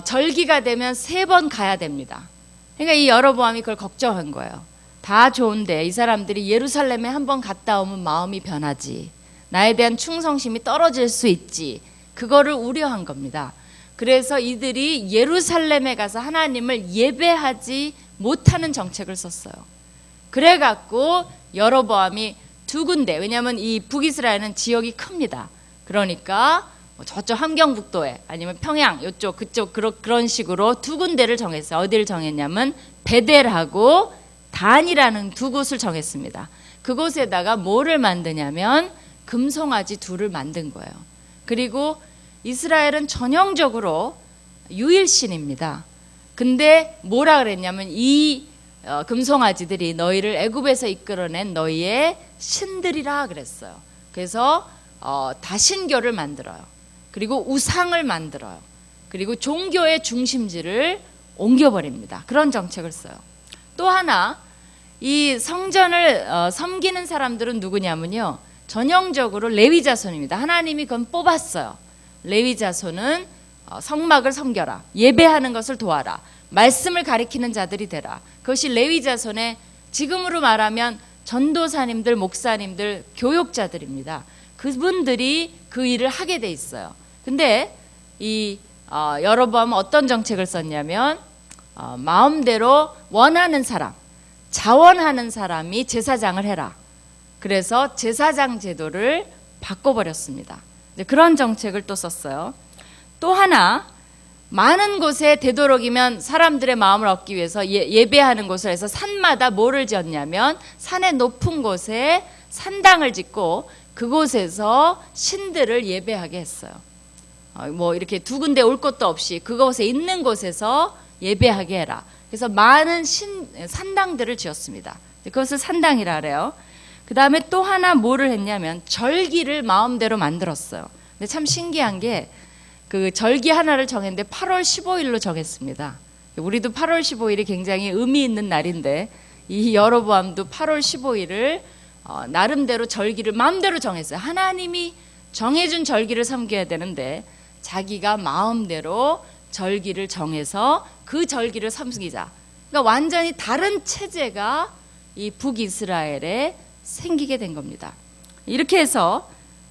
절기가 되면 3번 가야 됩니다. 그러니까 이 여로보암이 그걸 걱정한 거예요. 다 좋은데 이 사람들이 예루살렘에 한번 갔다 오면 마음이 변하지. 나에 대한 충성심이 떨어질 수 있지. 그거를 우려한 겁니다. 그래서 이들이 예루살렘에 가서 하나님을 예배하지 못하는 정책을 썼어요. 그래갖고 여로보암이 2군데, 왜냐하면 이 북이스라엘은 지역이 큽니다. 그러니까 저쪽 함경북도에 아니면 평양 이쪽 그쪽 그런 식으로 2군데를 정했어요. 어디를 정했냐면 베델하고 단이라는 2곳을 정했습니다. 그곳에다가 뭐를 만드냐면 금송아지 2를 만든 거예요. 그리고 이스라엘은 전형적으로 유일신입니다. 근데 뭐라 그랬냐면 이 금송아지들이 너희를 애굽에서 이끌어낸 너희의 신들이라 그랬어요. 그래서 다신교를 만들어요. 그리고 우상을 만들어요. 그리고 종교의 중심지를 옮겨버립니다. 그런 정책을 써요. 또 하나, 이 성전을 섬기는 사람들은 누구냐면요, 전형적으로 레위 자손입니다. 하나님이 그건 뽑았어요. 레위 자손은 성막을 섬겨라, 예배하는 것을 도와라, 말씀을 가리키는 자들이 되라. 그것이 레위 자손의, 지금으로 말하면 전도사님들, 목사님들, 교육자들입니다. 그분들이 그 일을 하게 돼 있어요. 근데 이 여로보암은 어떤 정책을 썼냐면 마음대로 원하는 사람, 자원하는 사람이 제사장을 해라. 그래서 제사장 제도를 바꿔버렸습니다. 그런 정책을 또 썼어요. 또 하나, 많은 곳에 되도록이면 사람들의 마음을 얻기 위해서 예배하는 곳을 해서 산마다 뭐를 지었냐면 산의 높은 곳에 산당을 짓고 그곳에서 신들을 예배하게 했어요. 뭐 이렇게 두 군데 올 것도 없이 그곳에 있는 곳에서 예배하게 해라. 그래서 많은 산당들을 지었습니다. 그것을 산당이라 그래요. 그 다음에 또 하나 뭐를 했냐면 절기를 마음대로 만들었어요. 근데 참 신기한 게 그 절기 하나를 정했는데 8월 15일로 정했습니다. 우리도 8월 15일이 굉장히 의미 있는 날인데 이 여로보암도 8월 15일을 나름대로 절기를 마음대로 정했어요. 하나님이 정해준 절기를 섬겨야 되는데 자기가 마음대로 절기를 정해서 그 절기를 섬기자. 그러니까 완전히 다른 체제가 이 북이스라엘에 생기게 된 겁니다. 이렇게 해서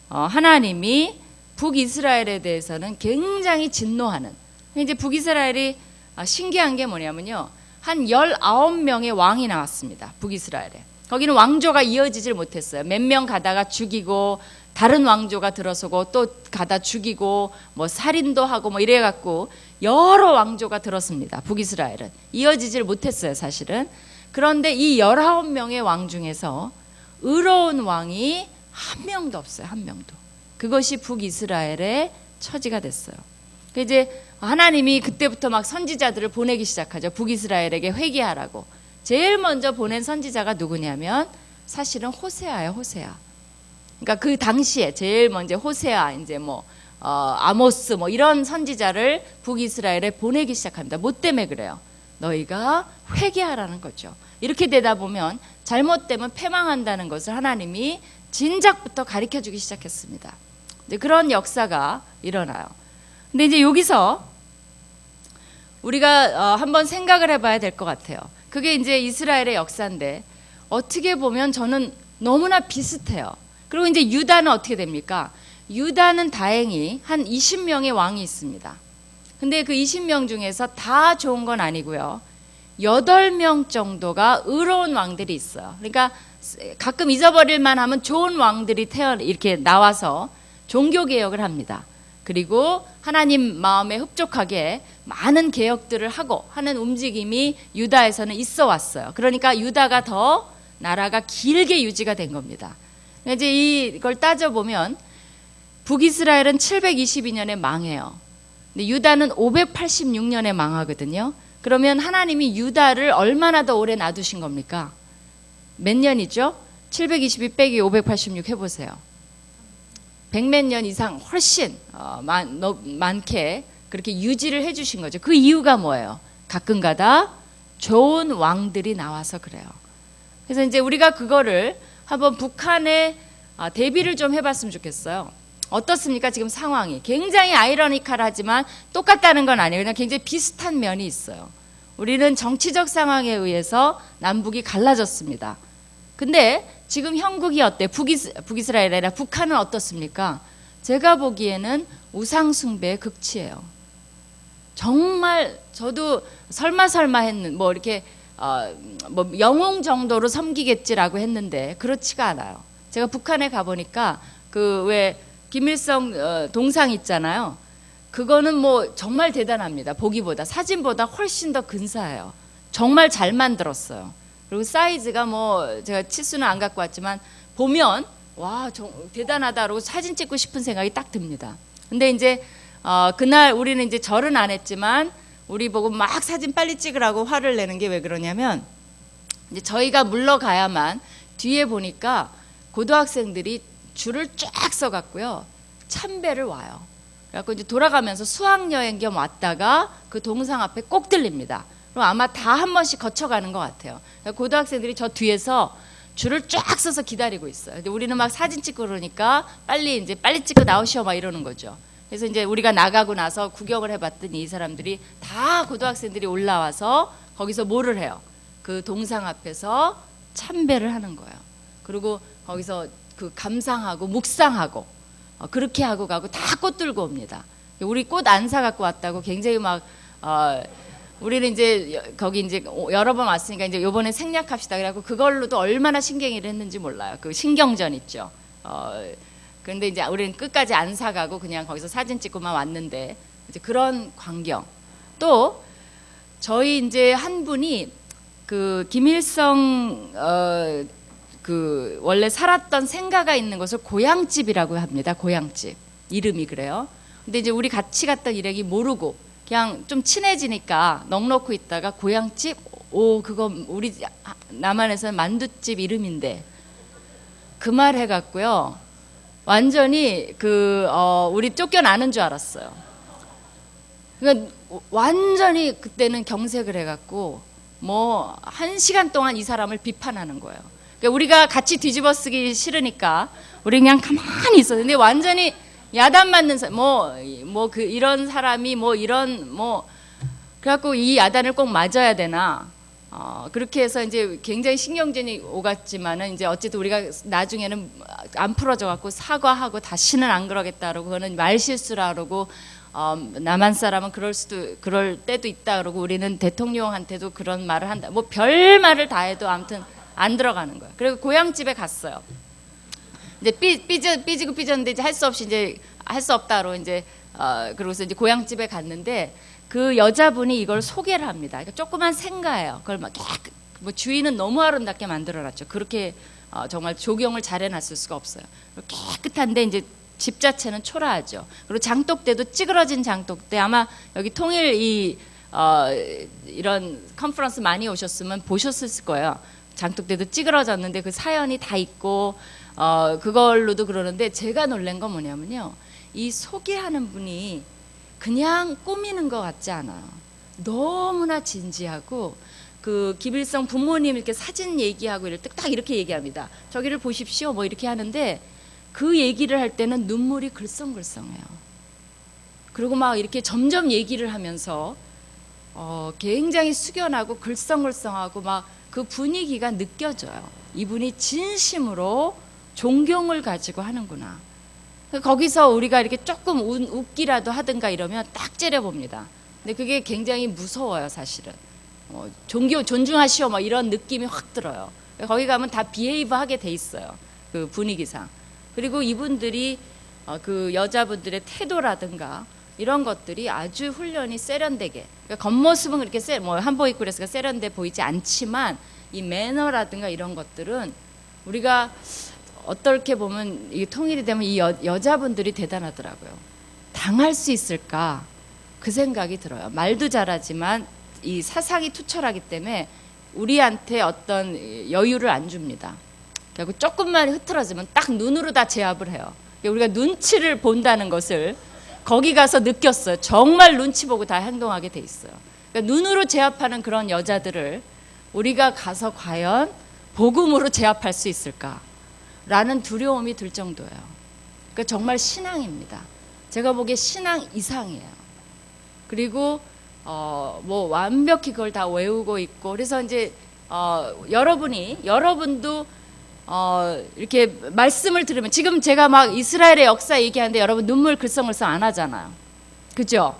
하나님이 북이스라엘에 대해서는 굉장히 진노하는, 이제 북이스라엘이 신기한 게 뭐냐면요, 한 19명의 왕이 나왔습니다. 북이스라엘에. 거기는 왕조가 이어지질 못했어요. 몇 명 가다가 죽이고 다른 왕조가 들어서고 또 가다 죽이고 뭐 살인도 하고 뭐 이래갖고 여러 왕조가 들었습니다. 북이스라엘은 이어지질 못했어요, 사실은. 그런데 이 19명의 왕 중에서 의로운 왕이 한 명도 없어요. 한 명도. 그것이 북이스라엘의 처지가 됐어요. 이제 하나님이 그때부터 막 선지자들을 보내기 시작하죠. 북이스라엘에게 회개하라고. 제일 먼저 보낸 선지자가 누구냐면 사실은 호세아예요. 호세아. 그러니까 그 당시에 제일 먼저 호세아, 이제 뭐 아모스 뭐 이런 선지자를 북이스라엘에 보내기 시작합니다. 뭐 때문에 그래요? 너희가 회개하라는 거죠. 이렇게 되다 보면 잘못되면 패망한다는 것을 하나님이 진작부터 가르쳐주기 시작했습니다. 그런 역사가 일어나요. 근데 이제 여기서 우리가 한번 생각을 해봐야 될 것 같아요. 그게 이제 이스라엘의 역사인데 어떻게 보면 저는 너무나 비슷해요. 그리고 이제 유다는 어떻게 됩니까? 유다는 다행히 한 20명의 왕이 있습니다. 근데 그 20명 중에서 다 좋은 건 아니고요. 8명 정도가 의로운 왕들이 있어요. 그러니까 가끔 잊어버릴만 하면 좋은 왕들이 이렇게 나와서 종교개혁을 합니다. 그리고 하나님 마음에 흡족하게 많은 개혁들을 하고 하는 움직임이 유다에서는 있어 왔어요. 그러니까 유다가 더 나라가 길게 유지가 된 겁니다. 이제 이걸 따져보면 북이스라엘은 722년에 망해요. 근데 유다는 586년에 망하거든요. 그러면 하나님이 유다를 얼마나 더 오래 놔두신 겁니까? 몇 년이죠? 722 빼기 586 해보세요. 100몇 년 이상 훨씬 많게 그렇게 유지를 해주신 거죠. 그 이유가 뭐예요? 가끔가다 좋은 왕들이 나와서 그래요. 그래서 이제 우리가 그거를 한번 북한에 대비를 좀 해봤으면 좋겠어요. 어떻습니까? 지금 상황이 굉장히 아이러니컬하지만 똑같다는 건 아니에요. 그냥 굉장히 비슷한 면이 있어요. 우리는 정치적 상황에 의해서 남북이 갈라졌습니다. 근데 지금 형국이 어때? 북이스라엘이 아니라 북한은 어떻습니까? 제가 보기에는 우상숭배의 극치예요. 정말 저도 설마 했는 뭐 이렇게 뭐 영웅 정도로 섬기겠지라고 했는데 그렇지가 않아요. 제가 북한에 가보니까 그 왜 김일성 동상 있잖아요. 그거는 뭐 정말 대단합니다. 보기보다 사진보다 훨씬 더 근사해요. 정말 잘 만들었어요. 그리고 사이즈가 뭐 제가 치수는 안 갖고 왔지만 보면 와 대단하다라고 사진 찍고 싶은 생각이 딱 듭니다. 근데 이제 그날 우리는 이제 절은 안 했지만 우리 보고 막 사진 빨리 찍으라고 화를 내는 게 왜 그러냐면 이제 저희가 물러가야만 뒤에 보니까 고등학생들이 줄을 쫙 서갖고요. 참배를 와요. 그래갖고 이제 돌아가면서 수학여행 겸 왔다가 그 동상 앞에 꼭 들립니다. 그럼 아마 다 한 번씩 거쳐가는 것 같아요. 고등학생들이 저 뒤에서 줄을 쫙 서서 기다리고 있어요. 근데 우리는 막 사진 찍고 그러니까 빨리 찍고 나오시오 막 이러는 거죠. 그래서 이제 우리가 나가고 나서 구경을 해봤더니 이 사람들이 다 고등학생들이 올라와서 거기서 뭐를 해요? 그 동상 앞에서 참배를 하는 거예요. 그리고 거기서 그 감상하고 묵상하고 그렇게 하고 가고 다 꽃 들고 옵니다. 우리 꽃 안 사 갖고 왔다고 굉장히 막 우리는 이제 거기 이제 여러 번 왔으니까 이제 요번에 생략합시다. 그래갖고 그걸로도 얼마나 신경을 했는지 몰라요. 그 신경전 있죠. 그런데 이제 우리는 끝까지 안 사가고 그냥 거기서 사진 찍고만 왔는데 이제 그런 광경. 또 저희 이제 한 분이 그 김일성 그 원래 살았던 생가가 있는 곳을 고향집이라고 합니다. 고향집 이름이 그래요. 근데 이제 우리 같이 갔던 일행이 모르고 그냥 좀 친해지니까 넋놓고 있다가 고향집 그거 우리 남한에서는 만두집 이름인데 그 말 해갖고요. 완전히 우리 쫓겨나는 줄 알았어요. 그러니까 완전히 그때는 경색을 해갖고 뭐 1시간 동안 이 사람을 비판하는 거예요. 그러니까 우리가 같이 뒤집어쓰기 싫으니까 우리 그냥 가만히 있어요. 근데 완전히 야단 맞는 이런 사람이 그래갖고 이 야단을 꼭 맞아야 되나 그렇게 해서 이제 굉장히 신경전이 오갔지만은 이제 어쨌든 우리가 나중에는 안 풀어져 갖고 사과하고 다시는 안 그러겠다 그러고 그거는 말실수라 그러고 남한 사람은 그럴 때도 있다 그러고 우리는 대통령한테도 그런 말을 한다. 뭐 별 말을 다 해도 아무튼 안 들어가는 거예요. 그리고 고향집에 갔어요. 이제 삐지고 삐졌는데 이제 할 수 없이 이제 할 수 없다로 이제 그러고서 이제 고향집에 갔는데 그 여자분이 이걸 소개를 합니다. 그러니까 조그만 생가예요. 그걸 막 뭐 주인은 너무 아름답게 만들어놨죠. 그렇게 정말 조경을 잘 해놨을 수가 없어요. 깨끗한데 이제 집 자체는 초라하죠. 그리고 장독대도 찌그러진 장독대. 아마 여기 통일 이런 컨퍼런스 많이 오셨으면 보셨을 거예요. 장독대도 찌그러졌는데 그 사연이 다 있고 그걸로도 그러는데 제가 놀란 건 뭐냐면요. 이 소개하는 분이 그냥 꾸미는 것 같지 않아요. 너무나 진지하고 그 김일성 부모님 이렇게 사진 얘기하고 이럴 때 딱 이렇게 얘기합니다. 저기를 보십시오 뭐 이렇게 하는데 그 얘기를 할 때는 눈물이 글썽글썽해요. 그리고 막 이렇게 점점 얘기를 하면서 굉장히 숙연하고 글썽글썽하고 막 그 분위기가 느껴져요. 이분이 진심으로 존경을 가지고 하는구나. 거기서 우리가 이렇게 조금 웃기라도 하든가 이러면 딱 째려봅니다. 근데 그게 굉장히 무서워요, 사실은. 존중하시오, 뭐 이런 느낌이 확 들어요. 거기 가면 다 비헤이브 하게 돼 있어요. 그 분위기상. 그리고 이분들이 그 여자분들의 태도라든가 이런 것들이 아주 훈련이 세련되게. 그러니까 겉모습은 그렇게 한복 입고 그래서 세련돼 보이지 않지만 이 매너라든가 이런 것들은 우리가 어떻게 보면 이 통일이 되면 이 여자분들이 대단하더라고요. 당할 수 있을까 그 생각이 들어요. 말도 잘하지만 이 사상이 투철하기 때문에 우리한테 어떤 여유를 안 줍니다. 그리고 조금만 흐트러지면 딱 눈으로 다 제압을 해요. 우리가 눈치를 본다는 것을 거기 가서 느꼈어요. 정말 눈치 보고 다 행동하게 돼 있어요. 그러니까 눈으로 제압하는 그런 여자들을 우리가 가서 과연 복음으로 제압할 수 있을까? 라는 두려움이 들 정도예요. 그러니까 정말 신앙입니다. 제가 보기에 신앙 이상이에요. 그리고 뭐 완벽히 그걸 다 외우고 있고 그래서 이제 여러분도 이렇게 말씀을 들으면 지금 제가 막 이스라엘의 역사 얘기하는데 여러분 눈물 글썽글썽 안 하잖아요. 그죠?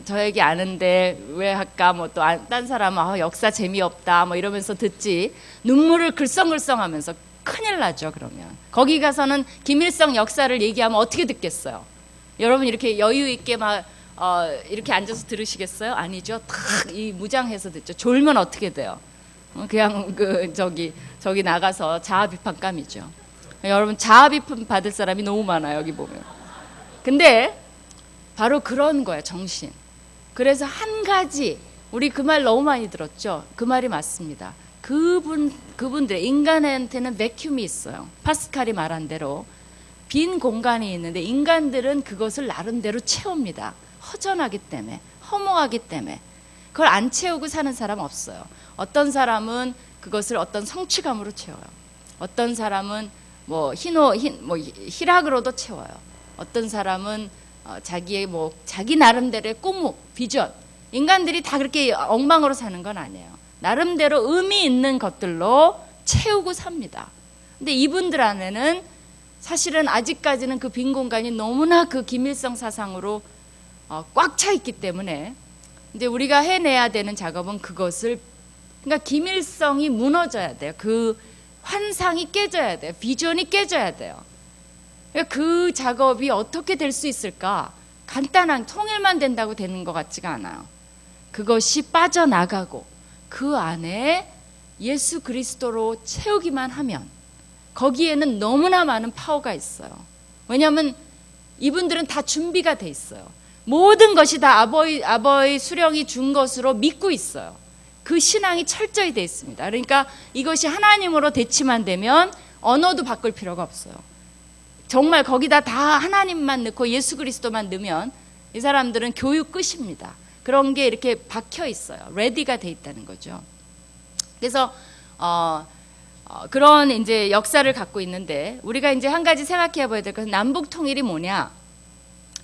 저 얘기 아는데 왜 할까? 뭐 또 딴 사람은 역사 재미없다 뭐 이러면서 듣지. 눈물을 글썽글썽하면서 큰일 나죠. 그러면 거기 가서는 김일성 역사를 얘기하면 어떻게 듣겠어요? 여러분 이렇게 여유 있게 막 이렇게 앉아서 들으시겠어요? 아니죠. 탁 이 무장해서 듣죠. 졸면 어떻게 돼요? 그냥 저기 나가서 자아 비판감이죠. 여러분 자아 비판 받을 사람이 너무 많아요. 여기 보면. 근데 바로 그런 거예요. 정신. 그래서 한 가지 우리 그 말 너무 많이 들었죠. 그 말이 맞습니다. 그분들 인간한테는 베큐움이 있어요. 파스칼이 말한 대로 빈 공간이 있는데 인간들은 그것을 나름대로 채웁니다. 허전하기 때문에, 허무하기 때문에. 그걸 안 채우고 사는 사람 없어요. 어떤 사람은 그것을 어떤 성취감으로 채워요. 어떤 사람은 뭐 희락으로도 채워요. 어떤 사람은 자기의 자기 나름대로의 꿈, 비전. 인간들이 다 그렇게 엉망으로 사는 건 아니에요. 나름대로 의미 있는 것들로 채우고 삽니다. 근데 이분들 안에는 사실은 아직까지는 그 빈 공간이 너무나 그 김일성 사상으로 꽉 차 있기 때문에 이제 우리가 해내야 되는 작업은 그것을, 그러니까 김일성이 무너져야 돼요. 그 환상이 깨져야 돼요. 비전이 깨져야 돼요. 그러니까 그 작업이 어떻게 될 수 있을까? 간단한 통일만 된다고 되는 것 같지가 않아요. 그것이 빠져나가고 그 안에 예수 그리스도로 채우기만 하면 거기에는 너무나 많은 파워가 있어요. 왜냐하면 이분들은 다 준비가 돼 있어요. 모든 것이 다 아버지 수령이 준 것으로 믿고 있어요. 그 신앙이 철저히 돼 있습니다. 그러니까 이것이 하나님으로 대치만 되면 언어도 바꿀 필요가 없어요. 정말 거기다 다 하나님만 넣고 예수 그리스도만 넣으면 이 사람들은 교육 끝입니다. 그런 게 이렇게 박혀 있어요. 레디가 돼 있다는 거죠. 그래서 그런 이제 역사를 갖고 있는데 우리가 이제 한 가지 생각해 봐야 될 것은 남북 통일이 뭐냐?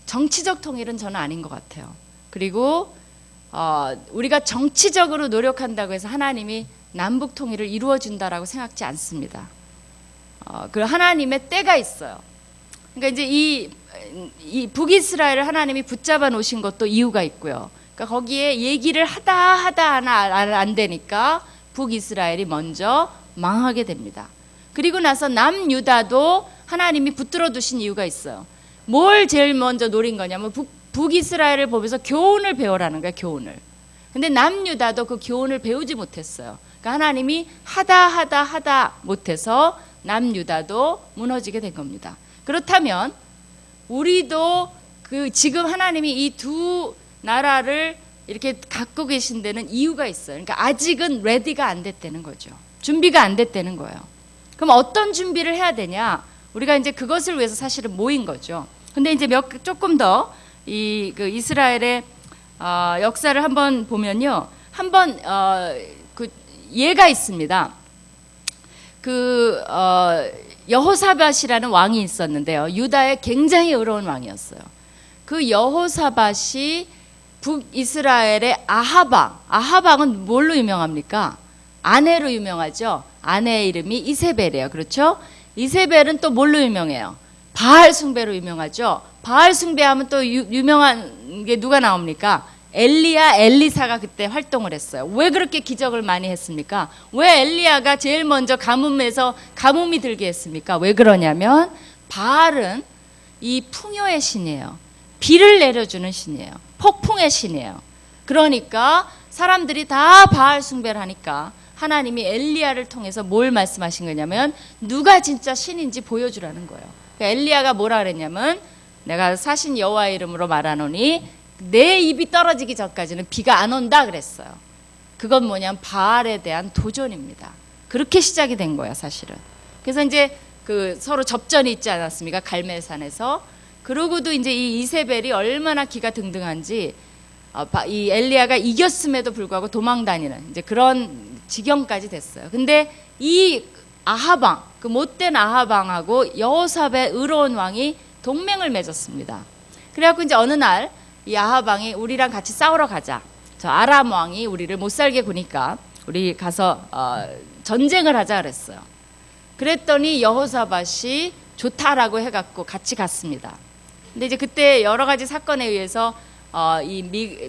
정치적 통일은 저는 아닌 것 같아요. 그리고 우리가 정치적으로 노력한다고 해서 하나님이 남북 통일을 이루어 준다라고 생각지 않습니다. 그 하나님의 때가 있어요. 그러니까 이제 이 북이스라엘을 하나님이 붙잡아 놓으신 것도 이유가 있고요. 그러니까 거기에 얘기를 하다 안 되니까 북이스라엘이 먼저 망하게 됩니다. 그리고 나서 남유다도 하나님이 붙들어 두신 이유가 있어요. 뭘 제일 먼저 노린 거냐면 북이스라엘을 보면서 교훈을 배우라는 거예요. 교훈을. 근데 남유다도 그 교훈을 배우지 못했어요. 그러니까 하나님이 하다 못해서 남유다도 무너지게 된 겁니다. 그렇다면 우리도 지금 하나님이 이 두 나라를 이렇게 갖고 계신 데는 이유가 있어요. 그러니까 아직은 레디가 안 됐다는 거죠. 준비가 안 됐다는 거예요. 그럼 어떤 준비를 해야 되냐? 우리가 이제 그것을 위해서 사실은 모인 거죠. 근데 이제 조금 더 그 이스라엘의 역사를 한번 보면요, 한번 그 예가 있습니다. 여호사밧이라는 왕이 있었는데요. 유다의 굉장히 의로운 왕이었어요. 그 여호사밧이 북이스라엘의 아하방은 뭘로 유명합니까? 아내로 유명하죠. 아내의 이름이 이세벨이에요. 그렇죠? 이세벨은 또 뭘로 유명해요? 바알 숭배로 유명하죠. 바알 숭배하면 또 유명한 게 누가 나옵니까? 엘리야, 엘리사가 그때 활동을 했어요. 왜 그렇게 기적을 많이 했습니까? 왜 엘리야가 제일 먼저 가뭄에서 가뭄이 들게 했습니까? 왜 그러냐면 바알은 이 풍요의 신이에요. 비를 내려주는 신이에요. 폭풍의 신이에요. 그러니까 사람들이 다 바알 숭배를 하니까 하나님이 엘리야를 통해서 뭘 말씀하신 거냐면 누가 진짜 신인지 보여주라는 거예요. 그러니까 엘리야가 뭐라 그랬냐면 내가 사신 여호와의 이름으로 말하노니 내 입이 떨어지기 전까지는 비가 안 온다 그랬어요. 그건 뭐냐면 바알에 대한 도전입니다. 그렇게 시작이 된 거야 사실은. 그래서 이제 서로 접전이 있지 않았습니까? 갈멜산에서. 그러고도 이제 이 이세벨이 얼마나 기가 등등한지 이 엘리야가 이겼음에도 불구하고 도망다니는 이제 그런 지경까지 됐어요. 근데 이 아하방, 그 못된 아하방하고 여호사밧 의로운 왕이 동맹을 맺었습니다. 그래갖고 이제 어느 날 이 아하방이 우리랑 같이 싸우러 가자. 저 아람 왕이 우리를 못 살게 구니까 우리 가서 전쟁을 하자 그랬어요. 그랬더니 여호사밧이 좋다라고 해갖고 같이 갔습니다. 근데 이제 그때 여러 가지 사건에 의해서 이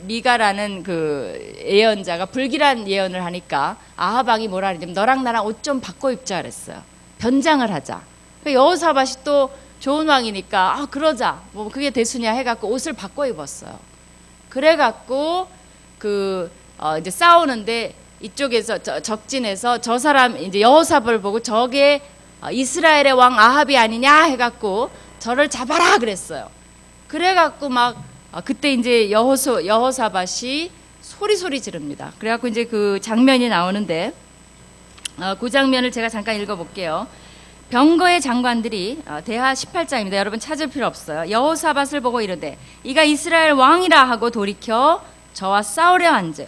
미가라는 그 예언자가 불길한 예언을 하니까 아하방이 뭐라 그랬냐면 너랑 나랑 옷 좀 바꿔 입자 그랬어요. 변장을 하자. 여호사밧이 또 좋은 왕이니까 그러자. 뭐 그게 대수냐 해갖고 옷을 바꿔 입었어요. 그래갖고 이제 싸우는데 이쪽에서 적진에서 저 사람 이제 여호사밧을 보고 저게 이스라엘의 왕 아합이 아니냐 해갖고 저를 잡아라 그랬어요. 그래갖고 막 그때 이제 여호사밧이 소리 지릅니다. 그래갖고 이제 그 장면이 나오는데 그 장면을 제가 잠깐 읽어볼게요. 병거의 장관들이 대하 18장입니다. 여러분 찾을 필요 없어요. 여호사밧을 보고 이르되 이가 이스라엘 왕이라 하고 돌이켜 저와 싸우려 한즉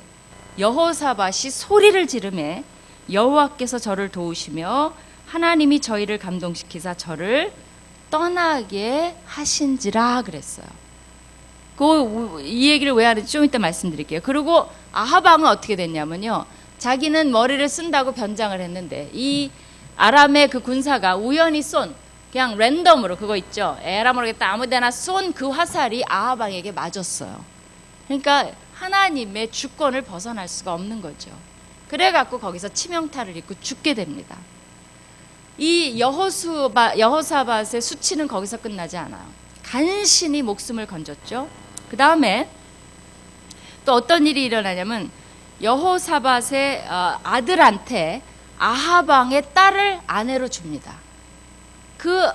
여호사밧이 소리를 지르매 여호와께서 저를 도우시며 하나님이 저희를 감동시키사 저를 떠나게 하신지라 그랬어요. 이 얘기를 왜 하는지 좀 이따 말씀드릴게요. 그리고 아합 왕은 어떻게 됐냐면요. 자기는 머리를 쓴다고 변장을 했는데 이 아람의 그 군사가 우연히 쏜 그냥 랜덤으로 그거 있죠. 에라 모르겠다 아무데나 쏜 그 화살이 아합 왕에게 맞았어요. 그러니까 하나님의 주권을 벗어날 수가 없는 거죠. 그래갖고 거기서 치명타를 입고 죽게 됩니다. 이 여호사밧의 수치는 거기서 끝나지 않아요. 간신히 목숨을 건졌죠. 그 다음에 또 어떤 일이 일어나냐면 여호사밧의 아들한테 아합 왕의 딸을 아내로 줍니다. 그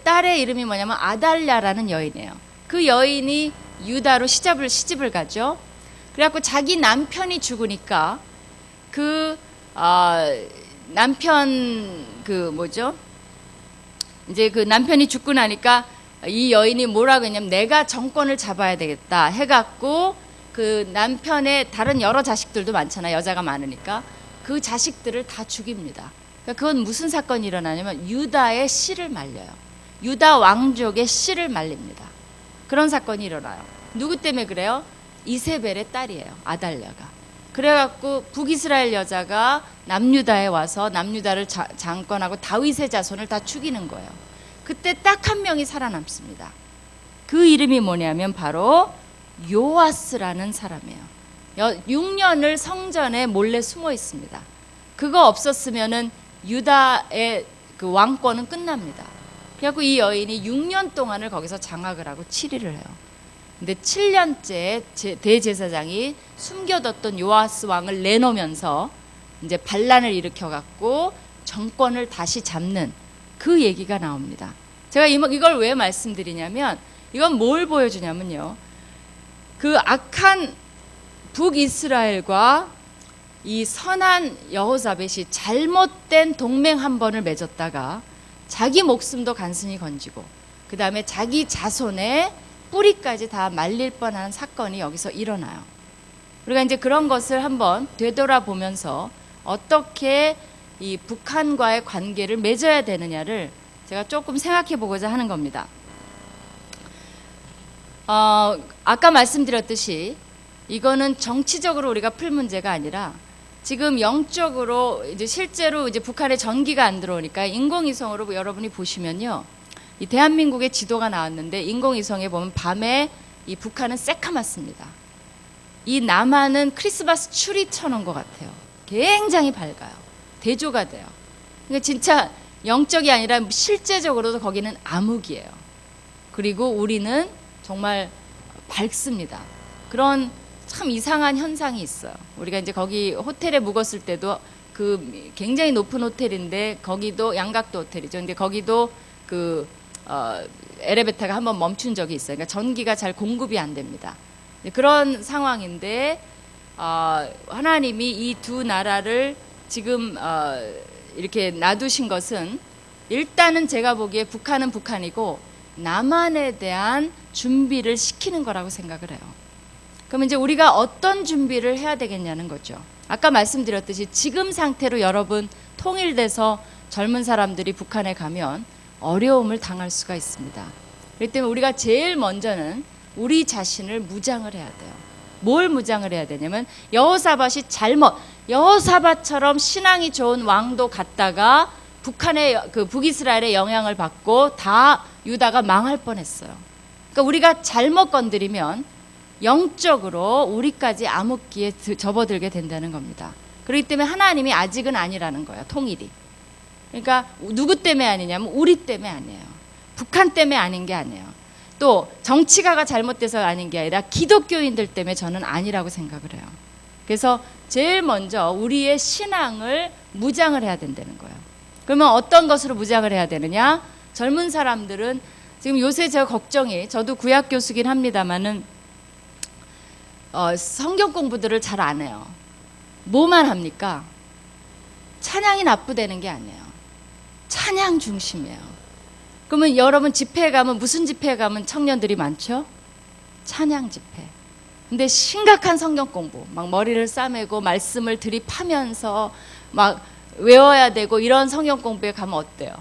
딸의 이름이 뭐냐면 아달랴라는 여인이에요. 그 여인이 유다로 시집을 가죠. 그래갖고 자기 남편이 죽으니까 그 남편 이제 그 남편이 죽고 나니까 이 여인이 뭐라고 했냐면 내가 정권을 잡아야 되겠다 해갖고 그 남편의 다른 여러 자식들도 많잖아요. 여자가 많으니까 그 자식들을 다 죽입니다. 그러니까 그건 무슨 사건이 일어나냐면 유다의 씨를 말려요. 유다 왕족의 씨를 말립니다. 그런 사건이 일어나요. 누구 때문에 그래요? 이세벨의 딸이에요. 아달랴가. 그래갖고 북이스라엘 여자가 남유다에 와서 남유다를 장권하고 다윗의 자손을 다 죽이는 거예요. 그때 딱 한 명이 살아남습니다. 그 이름이 뭐냐면 바로 요아스라는 사람이에요. 6년을 성전에 몰래 숨어 있습니다. 그거 없었으면은 유다의 그 왕권은 끝납니다. 그래갖고 이 여인이 6년 동안을 거기서 장악을 하고 치리를 해요. 근데 7년째 대제사장이 숨겨뒀던 요아스 왕을 내놓으면서 이제 반란을 일으켜갖고 정권을 다시 잡는 그 얘기가 나옵니다. 제가 이걸 왜 말씀드리냐면 이건 뭘 보여주냐면요. 그 악한 북이스라엘과 이 선한 여호사밧이 잘못된 동맹 한 번을 맺었다가 자기 목숨도 간신히 건지고 그 다음에 자기 자손의 뿌리까지 다 말릴 뻔한 사건이 여기서 일어나요. 우리가 이제 그런 것을 한번 되돌아보면서 어떻게 이 북한과의 관계를 맺어야 되느냐를 제가 조금 생각해 보고자 하는 겁니다. 아까 말씀드렸듯이 이거는 정치적으로 우리가 풀 문제가 아니라 지금 영적으로 이제 실제로 이제 북한에 전기가 안 들어오니까 인공위성으로 여러분이 보시면요. 이 대한민국의 지도가 나왔는데 인공위성에 보면 밤에 이 북한은 새카맣습니다. 이 남한은 크리스마스 추리 쳐놓은 것 같아요. 굉장히 밝아요. 대조가 돼요. 그러니까 진짜 영적이 아니라 실제적으로도 거기는 암흑이에요. 그리고 우리는 정말 밝습니다. 그런 참 이상한 현상이 있어요. 우리가 이제 거기 호텔에 묵었을 때도 그 굉장히 높은 호텔인데 거기도 양각도 호텔이죠. 근데 거기도 그 엘리베이터가 한번 멈춘 적이 있어요. 그러니까 전기가 잘 공급이 안 됩니다. 그런 상황인데 하나님이 이 두 나라를 지금 이렇게 놔두신 것은 일단은 제가 보기에 북한은 북한이고 남한에 대한 준비를 시키는 거라고 생각을 해요. 그럼 이제 우리가 어떤 준비를 해야 되겠냐는 거죠. 아까 말씀드렸듯이 지금 상태로 여러분 통일돼서 젊은 사람들이 북한에 가면 어려움을 당할 수가 있습니다. 그렇기 때문에 우리가 제일 먼저는 우리 자신을 무장을 해야 돼요. 뭘 무장을 해야 되냐면 여호사밧이 여호사밧처럼 신앙이 좋은 왕도 갔다가 북한의 그 북이스라엘의 영향을 받고 다 유다가 망할 뻔했어요. 그러니까 우리가 잘못 건드리면 영적으로 우리까지 암흑기에 접어들게 된다는 겁니다. 그렇기 때문에 하나님이 아직은 아니라는 거예요. 통일이. 그러니까 누구 때문에 아니냐면 우리 때문에 아니에요. 북한 때문에 아닌 게 아니에요. 또 정치가가 잘못돼서 아닌 게 아니라 기독교인들 때문에 저는 아니라고 생각을 해요. 그래서 제일 먼저 우리의 신앙을 무장을 해야 된다는 거예요. 그러면 어떤 것으로 무장을 해야 되느냐? 젊은 사람들은 지금 요새 저 걱정이, 저도 구약 교수긴 합니다만은 성경 공부들을 잘 안 해요. 뭐만 합니까? 찬양이 나쁘다는 게 아니에요. 찬양 중심이에요. 그러면 여러분 집회에 가면 무슨 집회에 가면 청년들이 많죠? 찬양 집회. 근데 심각한 성경 공부, 막 머리를 싸매고 말씀을 들이파면서 막 외워야 되고 이런 성경 공부에 가면 어때요?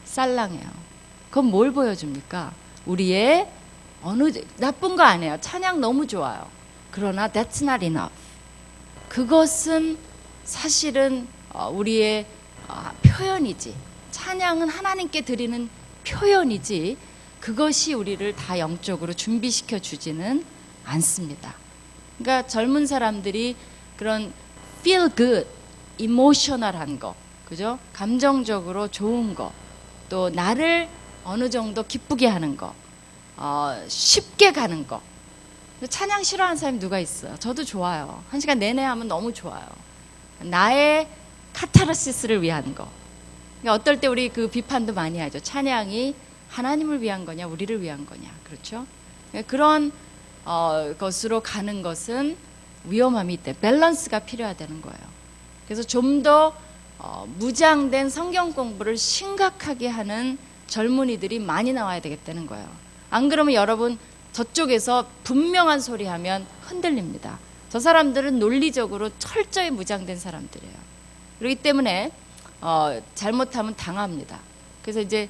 쌀랑해요. 그건 뭘 보여줍니까? 우리의 나쁜 거 아니에요. 찬양 너무 좋아요. 그러나 that's not enough. 그것은 사실은 우리의 표현이지. 찬양은 하나님께 드리는 표현이지 그것이 우리를 다 영적으로 준비시켜 주지는 않습니다. 그러니까 젊은 사람들이 그런 feel good, 이모셔널한 거, 그죠? 감정적으로 좋은 거, 또 나를 어느 정도 기쁘게 하는 거, 쉽게 가는 거. 찬양 싫어하는 사람이 누가 있어요? 저도 좋아요. 1시간 내내 하면 너무 좋아요. 나의 카타르시스를 위한 거. 그러니까 어떨 때 우리 그 비판도 많이 하죠. 찬양이 하나님을 위한 거냐, 우리를 위한 거냐, 그렇죠? 그런 것으로 가는 것은 위험함이 있대. 밸런스가 필요하다는 거예요. 그래서 좀 더 무장된 성경 공부를 심각하게 하는 젊은이들이 많이 나와야 되겠다는 거예요. 안 그러면 여러분 저쪽에서 분명한 소리 하면 흔들립니다. 저 사람들은 논리적으로 철저히 무장된 사람들이에요. 그렇기 때문에 잘못하면 당합니다. 그래서 이제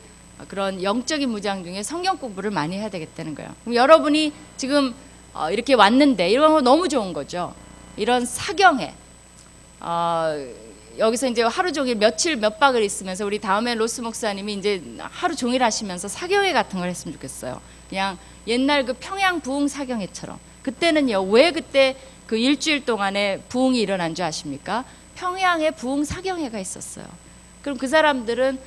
그런 영적인 무장 중에 성경 공부를 많이 해야 되겠다는 거예요. 그럼 여러분이 지금 이렇게 왔는데 이런 거 너무 좋은 거죠. 이런 사경회 여기서 이제 하루 종일 며칠 몇 박을 있으면서 우리 다음에 로스 목사님이 이제 하루 종일 하시면서 사경회 같은 걸 했으면 좋겠어요. 그냥 옛날 그 평양 부흥 사경회처럼. 그때는요, 왜 그때 그 일주일 동안에 부흥이 일어난 줄 아십니까? 평양에 부흥 사경회가 있었어요. 그럼 그 사람들은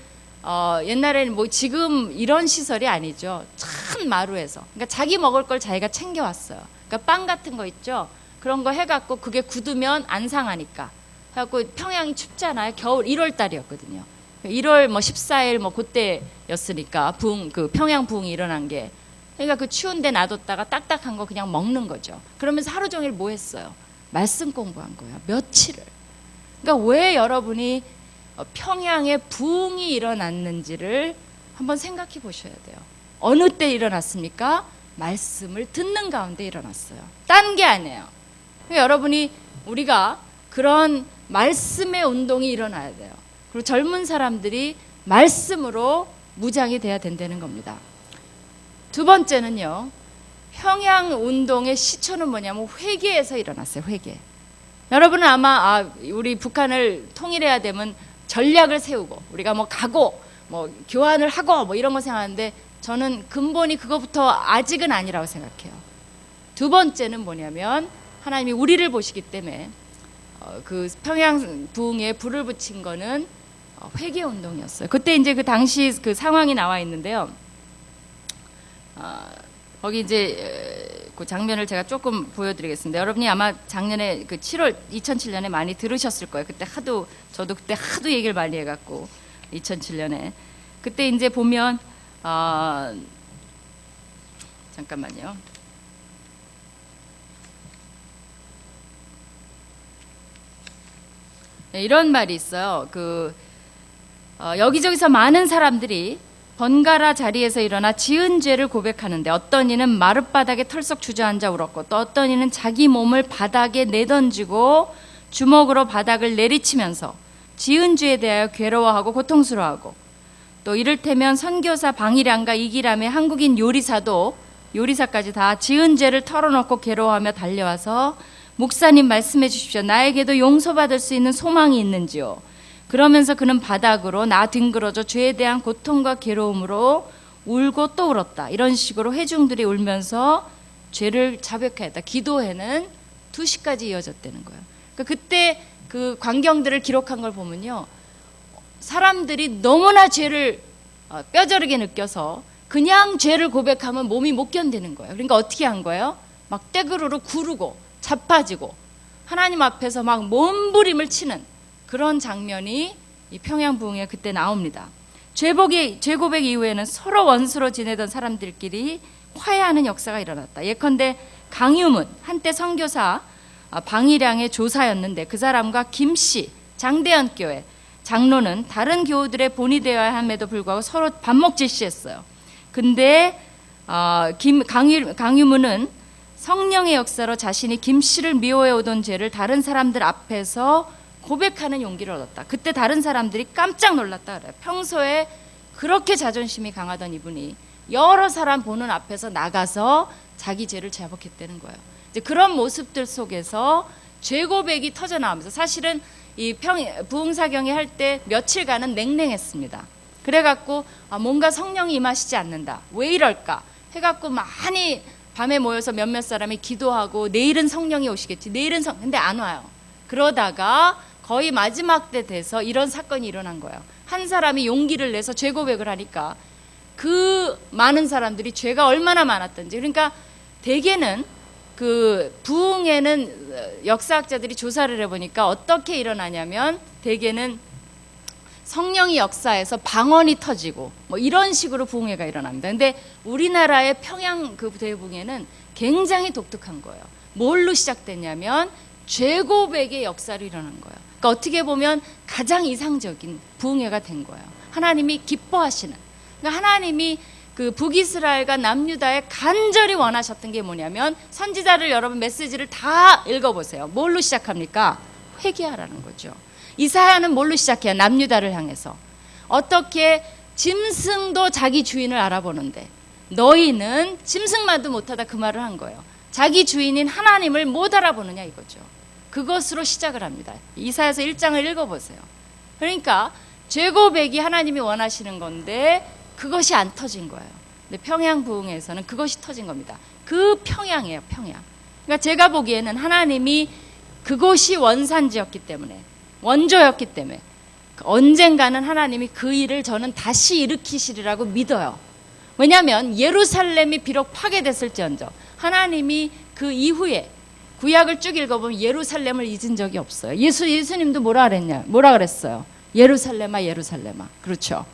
옛날에는 뭐 지금 이런 시설이 아니죠. 참 마루에서. 그러니까 자기 먹을 걸 자기가 챙겨왔어요. 그러니까 빵 같은 거 있죠. 그런 거 해갖고 그게 굳으면 안 상하니까. 해갖고 평양이 춥잖아요. 겨울 1월 달이었거든요. 1월 뭐 14일 뭐 그때였으니까 그 평양 부흥이 일어난 게. 그러니까 그 추운데 놔뒀다가 딱딱한 거 그냥 먹는 거죠. 그러면서 하루 종일 뭐 했어요? 말씀 공부한 거예요. 며칠을. 그러니까 왜 여러분이 평양에 부흥이 일어났는지를 한번 생각해 보셔야 돼요. 어느 때 일어났습니까? 말씀을 듣는 가운데 일어났어요. 딴 게 아니에요. 그러니까 여러분이 우리가 그런 말씀의 운동이 일어나야 돼요. 그리고 젊은 사람들이 말씀으로 무장이 돼야 된다는 겁니다. 두 번째는요, 평양 운동의 시초는 뭐냐면 회개에서 일어났어요. 회개. 여러분은 아마 우리 북한을 통일해야 되면 전략을 세우고 우리가 뭐 가고 뭐 교환을 하고 뭐 이런 거 생각하는데 저는 근본이 그거부터 아직은 아니라고 생각해요. 두 번째는 뭐냐면 하나님이 우리를 보시기 때문에 그 평양 부흥에 불을 붙인 거는 회개 운동이었어요. 그때 이제 그 당시 그 상황이 나와 있는데요. 거기 이제 그 장면을 제가 조금 보여드리겠습니다. 여러분이 아마 작년에 그 2007년에 많이 들으셨을 거예요. 그때 저도 그때 하도 얘기를 많이 해갖고 2007년에 그때 이제 보면 잠깐만요. 네, 이런 말이 있어요. 여기저기서 많은 사람들이 번갈아 자리에서 일어나 지은 죄를 고백하는데 어떤 이는 마룻바닥에 털썩 주저앉아 울었고 또 어떤 이는 자기 몸을 바닥에 내던지고 주먹으로 바닥을 내리치면서 지은 죄에 대하여 괴로워하고 고통스러워하고 또 이를테면 선교사 방일양과 이기람의 한국인 요리사까지 다 지은 죄를 털어놓고 괴로워하며 달려와서 목사님 말씀해 주십시오. 나에게도 용서받을 수 있는 소망이 있는지요. 그러면서 그는 바닥으로 등 죄에 대한 고통과 괴로움으로 울고 또 울었다. 이런 식으로 회중들이 울면서 죄를 자백하였다. 기도회는 2시까지 이어졌다는 거예요. 그러니까 그때 그 광경들을 기록한 걸 보면요, 사람들이 너무나 죄를 뼈저리게 느껴서 그냥 죄를 고백하면 몸이 못 견디는 거예요. 그러니까 어떻게 한 거예요? 막 떼그루로 구르고 자빠지고 하나님 앞에서 막 몸부림을 치는 그런 장면이 이 평양 부흥에 그때 나옵니다. 죄 고백 이후에는 서로 원수로 지내던 사람들끼리 화해하는 역사가 일어났다. 예컨대 강유문, 한때 선교사 방일양의 조사였는데 그 사람과 김씨, 장대현 교회, 장로는 다른 교우들의 본이 되어야 함에도 불구하고 서로 반목질시했어요. 근데 강유문은 성령의 역사로 자신이 김 씨를 미워해 오던 죄를 다른 사람들 앞에서 고백하는 용기를 얻었다. 그때 다른 사람들이 깜짝 놀랐다 그래요. 평소에 그렇게 자존심이 강하던 이분이 여러 사람 보는 앞에서 나가서 자기 죄를 자복했다는 거예요. 이제 그런 모습들 속에서 죄 고백이 터져 나오면서 사실은 이 부흥사경이 할 때 며칠간은 냉랭했습니다. 그래갖고 뭔가 성령이 임하시지 않는다. 왜 이럴까? 해갖고 많이 밤에 모여서 몇몇 사람이 기도하고 내일은 성령이 오시겠지. 근데 안 와요. 그러다가 거의 마지막 때 돼서 이런 사건이 일어난 거예요. 한 사람이 용기를 내서 죄 고백을 하니까 그 많은 사람들이 죄가 얼마나 많았던지. 그러니까 대개는 그 부흥에는 역사학자들이 조사를 해보니까 어떻게 일어나냐면 대개는 성령이 역사해서 방언이 터지고 뭐 이런 식으로 부흥회가 일어납니다. 근데 우리나라의 평양 그 대부흥회는 굉장히 독특한 거예요. 뭘로 시작됐냐면 죄고백의 역사로 일어난 거예요. 그러니까 어떻게 보면 가장 이상적인 부흥회가 된 거예요. 하나님이 기뻐하시는. 그러니까 하나님이 그 북이스라엘과 남유다에 간절히 원하셨던 게 뭐냐면 선지자를 여러분 메시지를 다 읽어보세요. 뭘로 시작합니까? 회개하라는 거죠. 이사야는 뭘로 시작해요? 남유다를 향해서 어떻게 짐승도 자기 주인을 알아보는데 너희는 짐승만도 못하다 그 말을 한 거예요. 자기 주인인 하나님을 못 알아보느냐 이거죠. 그것으로 시작을 합니다. 이사야서 1장을 읽어보세요. 그러니까 죄고백이 하나님이 원하시는 건데 그것이 안 터진 거예요. 근데 평양 부흥에서는 그것이 터진 겁니다. 그 평양이에요, 평양. 그러니까 제가 보기에는 하나님이 그것이 원산지였기 때문에 원조였기 때문에 언젠가는 하나님이 그 일을 저는 다시 일으키시리라고 믿어요. 왜냐하면 예루살렘이 비록 파괴됐을지언정 하나님이 그 이후에 구약을 쭉 읽어보면 예루살렘을 잊은 적이 없어요. 예수님도 뭐라 그랬어요? 예루살렘아 예루살렘아. 그렇죠.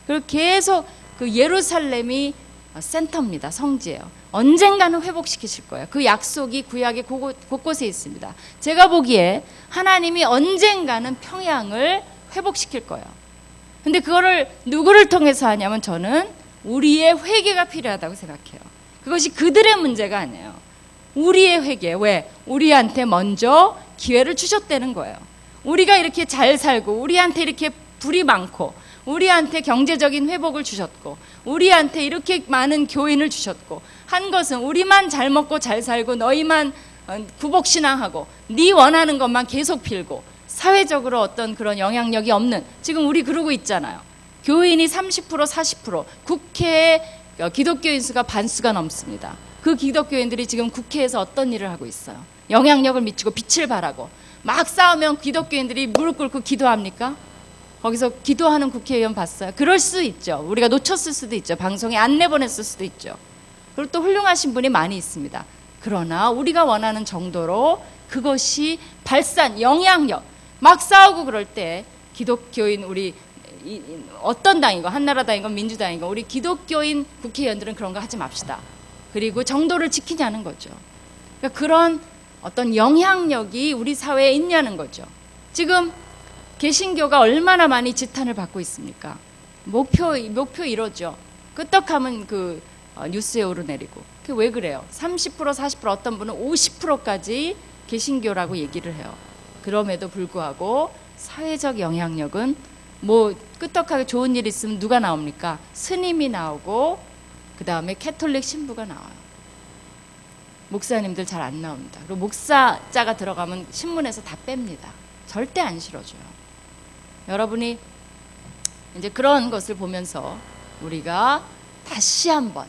그리고 계속 그 예루살렘이 센터입니다. 성지예요. 언젠가는 회복시키실 거예요. 그 약속이 구약의 곳곳에 있습니다. 제가 보기에 하나님이 언젠가는 평양을 회복시킬 거예요. 근데 그거를 누구를 통해서 하냐면 저는 우리의 회개가 필요하다고 생각해요. 그것이 그들의 문제가 아니에요. 우리의 회개. 왜? 우리한테 먼저 기회를 주셨다는 거예요. 우리가 이렇게 잘 살고 우리한테 이렇게 불이 많고 우리한테 경제적인 회복을 주셨고 우리한테 이렇게 많은 교인을 주셨고 한 것은 우리만 잘 먹고 잘 살고 너희만 구복신앙하고 네 원하는 것만 계속 빌고 사회적으로 어떤 그런 영향력이 없는 지금 우리 그러고 있잖아요. 교인이 30% 40% 국회에 기독교인 수가 반수가 넘습니다. 그 기독교인들이 지금 국회에서 어떤 일을 하고 있어요? 영향력을 미치고 빛을 발하고 막 싸우면 기독교인들이 무릎 꿇고 기도합니까? 거기서 기도하는 국회의원 봤어요? 그럴 수 있죠. 우리가 놓쳤을 수도 있죠. 방송에 안 내보냈을 수도 있죠. 그리고 또 훌륭하신 분이 많이 있습니다. 그러나 우리가 원하는 정도로 그것이 발산, 영향력 막 싸우고 그럴 때 기독교인 우리 어떤 당이건 한나라당이건 민주당이건 우리 기독교인 국회의원들은 그런 거 하지 맙시다. 그리고 정도를 지키냐는 거죠. 그러니까 그런 어떤 영향력이 우리 사회에 있냐는 거죠. 지금 개신교가 얼마나 많이 지탄을 받고 있습니까? 목표 이러죠. 끄떡하면 그 뉴스에 오르내리고. 그게 왜 그래요? 30% 40% 어떤 분은 50%까지 개신교라고 얘기를 해요. 그럼에도 불구하고 사회적 영향력은 뭐 끄떡하게 좋은 일 있으면 누가 나옵니까? 스님이 나오고 그 다음에 캐톨릭 신부가 나와요. 목사님들 잘 안 나옵니다. 그리고 목사자가 들어가면 신문에서 다 뺍니다. 절대 안 실어줘요. 여러분이 이제 그런 것을 보면서 우리가 다시 한번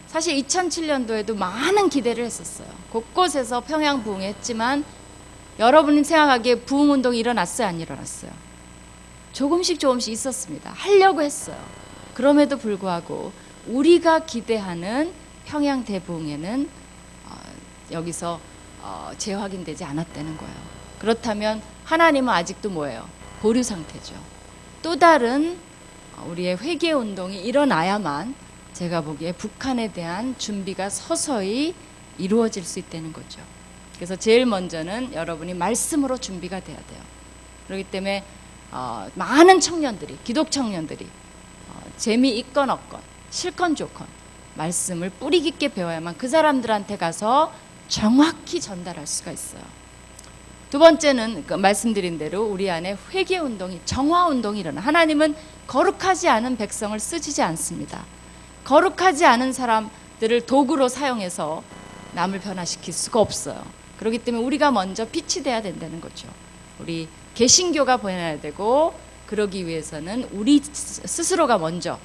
사실 2007년도에도 많은 기대를 했었어요. 곳곳에서 평양 부흥했지만 여러분이 생각하기에 부흥운동이 일어났어요? 안 일어났어요? 조금씩 있었습니다. 하려고 했어요. 그럼에도 불구하고 우리가 기대하는 평양 대부흥에는 여기서 재확인되지 않았다는 거예요. 그렇다면 하나님은 아직도 뭐예요? 보류 상태죠. 또 다른 우리의 회개 운동이 일어나야만 제가 보기에 북한에 대한 준비가 서서히 이루어질 수 있다는 거죠. 그래서 제일 먼저는 여러분이 말씀으로 준비가 돼야 돼요. 그렇기 때문에 많은 청년들이, 기독 청년들이 재미있건 없건 싫건 좋건 말씀을 뿌리 깊게 배워야만 그 사람들한테 가서 정확히 전달할 수가 있어요. 두 번째는 말씀드린 대로 우리 안에 회개 운동이, 정화 운동이 일어나. 하나님은 거룩하지 않은 백성을 쓰지 않습니다. 거룩하지 않은 사람들을 도구로 사용해서 남을 변화시킬 수가 없어요. 그렇기 때문에 우리가 먼저 빛이 돼야 된다는 거죠. 우리 개신교가 변해야 되고, 그러기 위해서는 우리 스스로가 먼저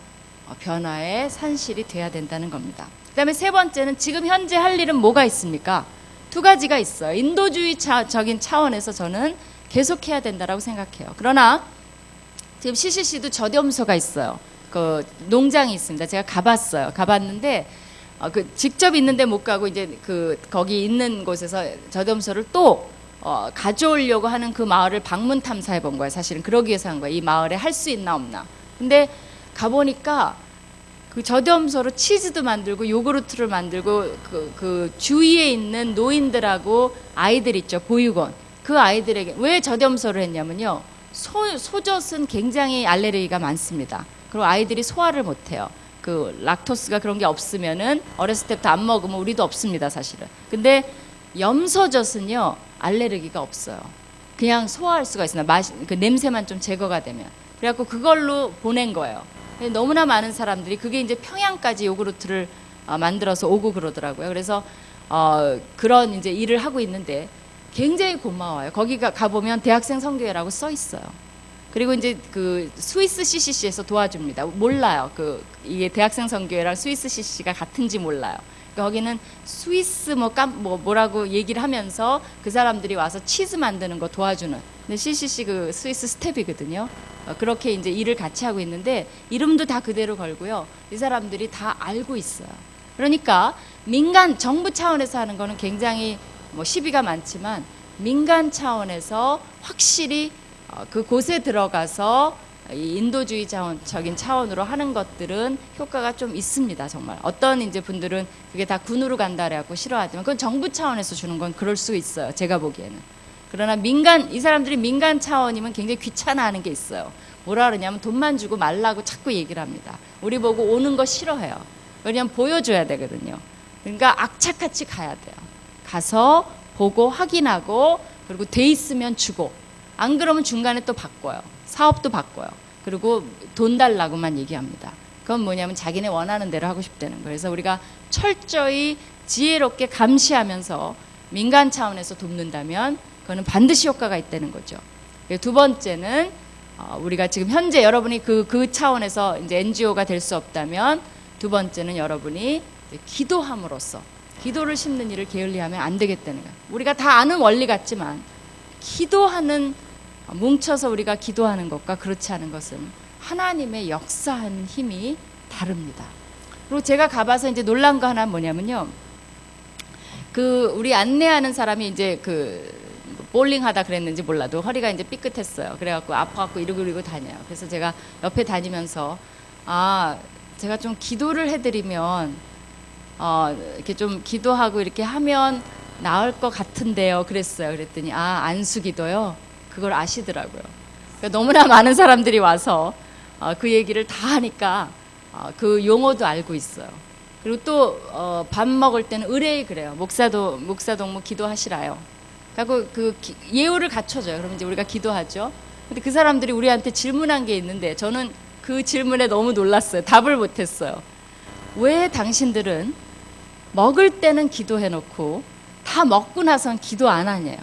변화의 산실이 돼야 된다는 겁니다. 그 다음에 세 번째는 지금 현재 할 일은 뭐가 있습니까? 두 가지가 있어요. 인도주의적인 차원에서 저는 계속해야 된다라고 생각해요. 그러나 지금 CCC도 저렴소가 있어요. 그 농장이 있습니다. 제가 가봤어요. 가봤는데 직접 있는데 못 가고 이제 거기 있는 곳에서 저렴소를 또 가져오려고 하는 그 마을을 방문 탐사해 본 거예요. 사실은 그러기 위해서 한 거예요. 이 마을에 할 수 있나 없나. 근데 가보니까 그 저렴소로 치즈도 만들고 요구르트를 만들고 그 주위에 있는 노인들하고 아이들 있죠. 보육원. 그 아이들에게 왜 저렴소를 했냐면요. 소젖은 굉장히 알레르기가 많습니다. 그리고 아이들이 소화를 못해요. 그 락토스가 그런 게 없으면은 어렸을 때부터 안 먹으면 우리도 없습니다, 사실은. 근데 염소젖은요 알레르기가 없어요. 그냥 소화할 수가 있어요. 그 냄새만 좀 제거가 되면. 그래갖고 그걸로 보낸 거예요. 너무나 많은 사람들이 그게 이제 평양까지 요구르트를 만들어서 오고 그러더라고요. 그래서 그런 이제 일을 하고 있는데 굉장히 고마워요. 거기 가보면 대학생 선교회라고 써 있어요. 그리고 이제 그 스위스 CCC에서 도와줍니다. 몰라요. 이게 대학생 선교회랑 스위스 CCC가 같은지 몰라요. 거기는 스위스 뭐라고 얘기를 하면서 그 사람들이 와서 치즈 만드는 거 도와주는. 근데 CCC 그 스위스 스텝이거든요. 그렇게 이제 일을 같이 하고 있는데 이름도 다 그대로 걸고요. 이 사람들이 다 알고 있어요. 그러니까 정부 차원에서 하는 거는 굉장히 시비가 많지만 민간 차원에서 확실히 그곳에 들어가서 이 인도주의적인 차원으로 하는 것들은 효과가 좀 있습니다. 정말 어떤 이제 분들은 그게 다 군으로 간다 그래갖고 싫어하지만 그건 정부 차원에서 주는 건 그럴 수 있어요. 제가 보기에는. 그러나 이 사람들이 민간 차원이면 굉장히 귀찮아하는 게 있어요. 뭐라 그러냐면 돈만 주고 말라고 자꾸 얘기를 합니다. 우리 보고 오는 거 싫어해요. 왜냐면 보여줘야 되거든요. 그러니까 악착같이 가야 돼요. 가서 보고 확인하고 그리고 돼 있으면 주고 안 그러면 중간에 또 바꿔요. 사업도 바꿔요. 그리고 돈 달라고만 얘기합니다. 그건 뭐냐면 자기네 원하는 대로 하고 싶다는 거예요. 그래서 우리가 철저히 지혜롭게 감시하면서 민간 차원에서 돕는다면 그거는 반드시 효과가 있다는 거죠. 두 번째는 우리가 지금 현재 여러분이 그 차원에서 이제 NGO가 될 수 없다면 두 번째는 여러분이 기도함으로써 기도를 심는 일을 게을리하면 안 되겠다는 거예요. 우리가 다 아는 원리 같지만 기도하는 뭉쳐서 우리가 기도하는 것과 그렇지 않은 것은 하나님의 역사하는 힘이 다릅니다. 그리고 제가 가봐서 이제 놀란 거 하나 뭐냐면요. 우리 안내하는 사람이 이제 볼링 하다 그랬는지 몰라도 허리가 이제 삐끗했어요. 그래갖고 아파갖고 이러고 다녀요. 그래서 제가 옆에 다니면서 제가 좀 기도를 해드리면 이렇게 좀 기도하고 이렇게 하면 나을 것 같은데요. 그랬어요. 그랬더니 안수 기도요. 그걸 아시더라고요. 그러니까 너무나 많은 사람들이 와서 그 얘기를 다 하니까 그 용어도 알고 있어요. 그리고 또 밥 먹을 때는 의뢰이 그래요. 목사동무 기도하시라요. 그리고 예우를 갖춰줘요. 그러면 이제 우리가 기도하죠. 근데 그 사람들이 우리한테 질문한 게 있는데 저는 그 질문에 너무 놀랐어요. 답을 못했어요. 왜 당신들은 먹을 때는 기도해놓고 다 먹고 나선 기도 안 하냐요.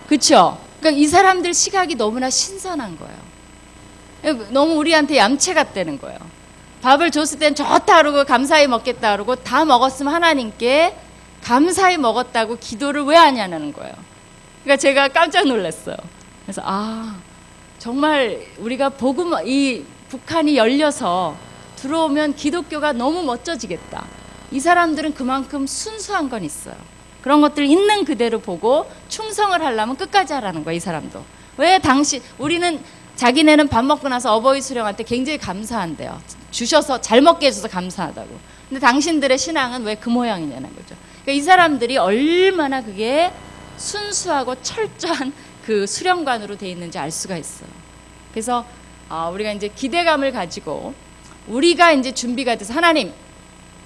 그렇죠? 그러니까 이 사람들 시각이 너무나 신선한 거예요. 너무 우리한테 얌체 같다는 거예요. 밥을 줬을 땐 좋다 그러고 감사히 먹겠다 그러고 다 먹었으면 하나님께 감사히 먹었다고 기도를 왜 하냐는 거예요. 그러니까 제가 깜짝 놀랐어요. 그래서 정말 우리가 이 북한이 열려서 들어오면 기독교가 너무 멋져지겠다. 이 사람들은 그만큼 순수한 건 있어요. 그런 것들 있는 그대로 보고 충성을 하려면 끝까지 하라는 거야. 이 사람도. 왜 우리는 자기네는 밥 먹고 나서 어버이 수령한테 굉장히 감사한대요. 주셔서 잘 먹게 해줘서 감사하다고. 근데 당신들의 신앙은 왜 그 모양이냐는 거죠. 그러니까 이 사람들이 얼마나 그게 순수하고 철저한 그 수령관으로 돼 있는지 알 수가 있어요. 그래서 우리가 이제 기대감을 가지고 우리가 이제 준비가 돼서 하나님,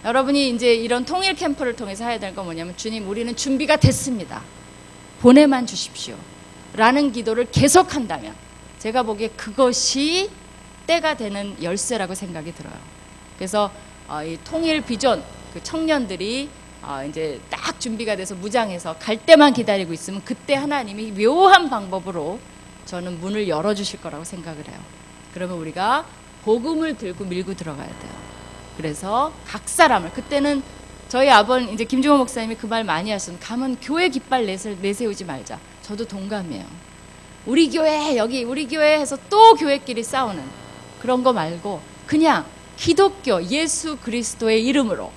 여러분이 이제 이런 통일 캠프를 통해서 해야 될 건 뭐냐면 주님, 우리는 준비가 됐습니다. 보내만 주십시오. 라는 기도를 계속한다면 제가 보기에 그것이 때가 되는 열쇠라고 생각이 들어요. 그래서 이 통일 비전 그 청년들이 이제 딱 준비가 돼서 무장해서 갈 때만 기다리고 있으면 그때 하나님이 묘한 방법으로 저는 문을 열어주실 거라고 생각을 해요. 그러면 우리가 복음을 들고 밀고 들어가야 돼요. 그래서 각 사람을, 그때는 저희 아버님 이제 김종호 목사님이 그 말 많이 하셨는데, 가면 교회 깃발 내세우지 말자. 저도 동감해요. 우리 교회 여기 우리 교회 해서 또 교회끼리 싸우는 그런 거 말고 그냥 기독교 예수 그리스도의 이름으로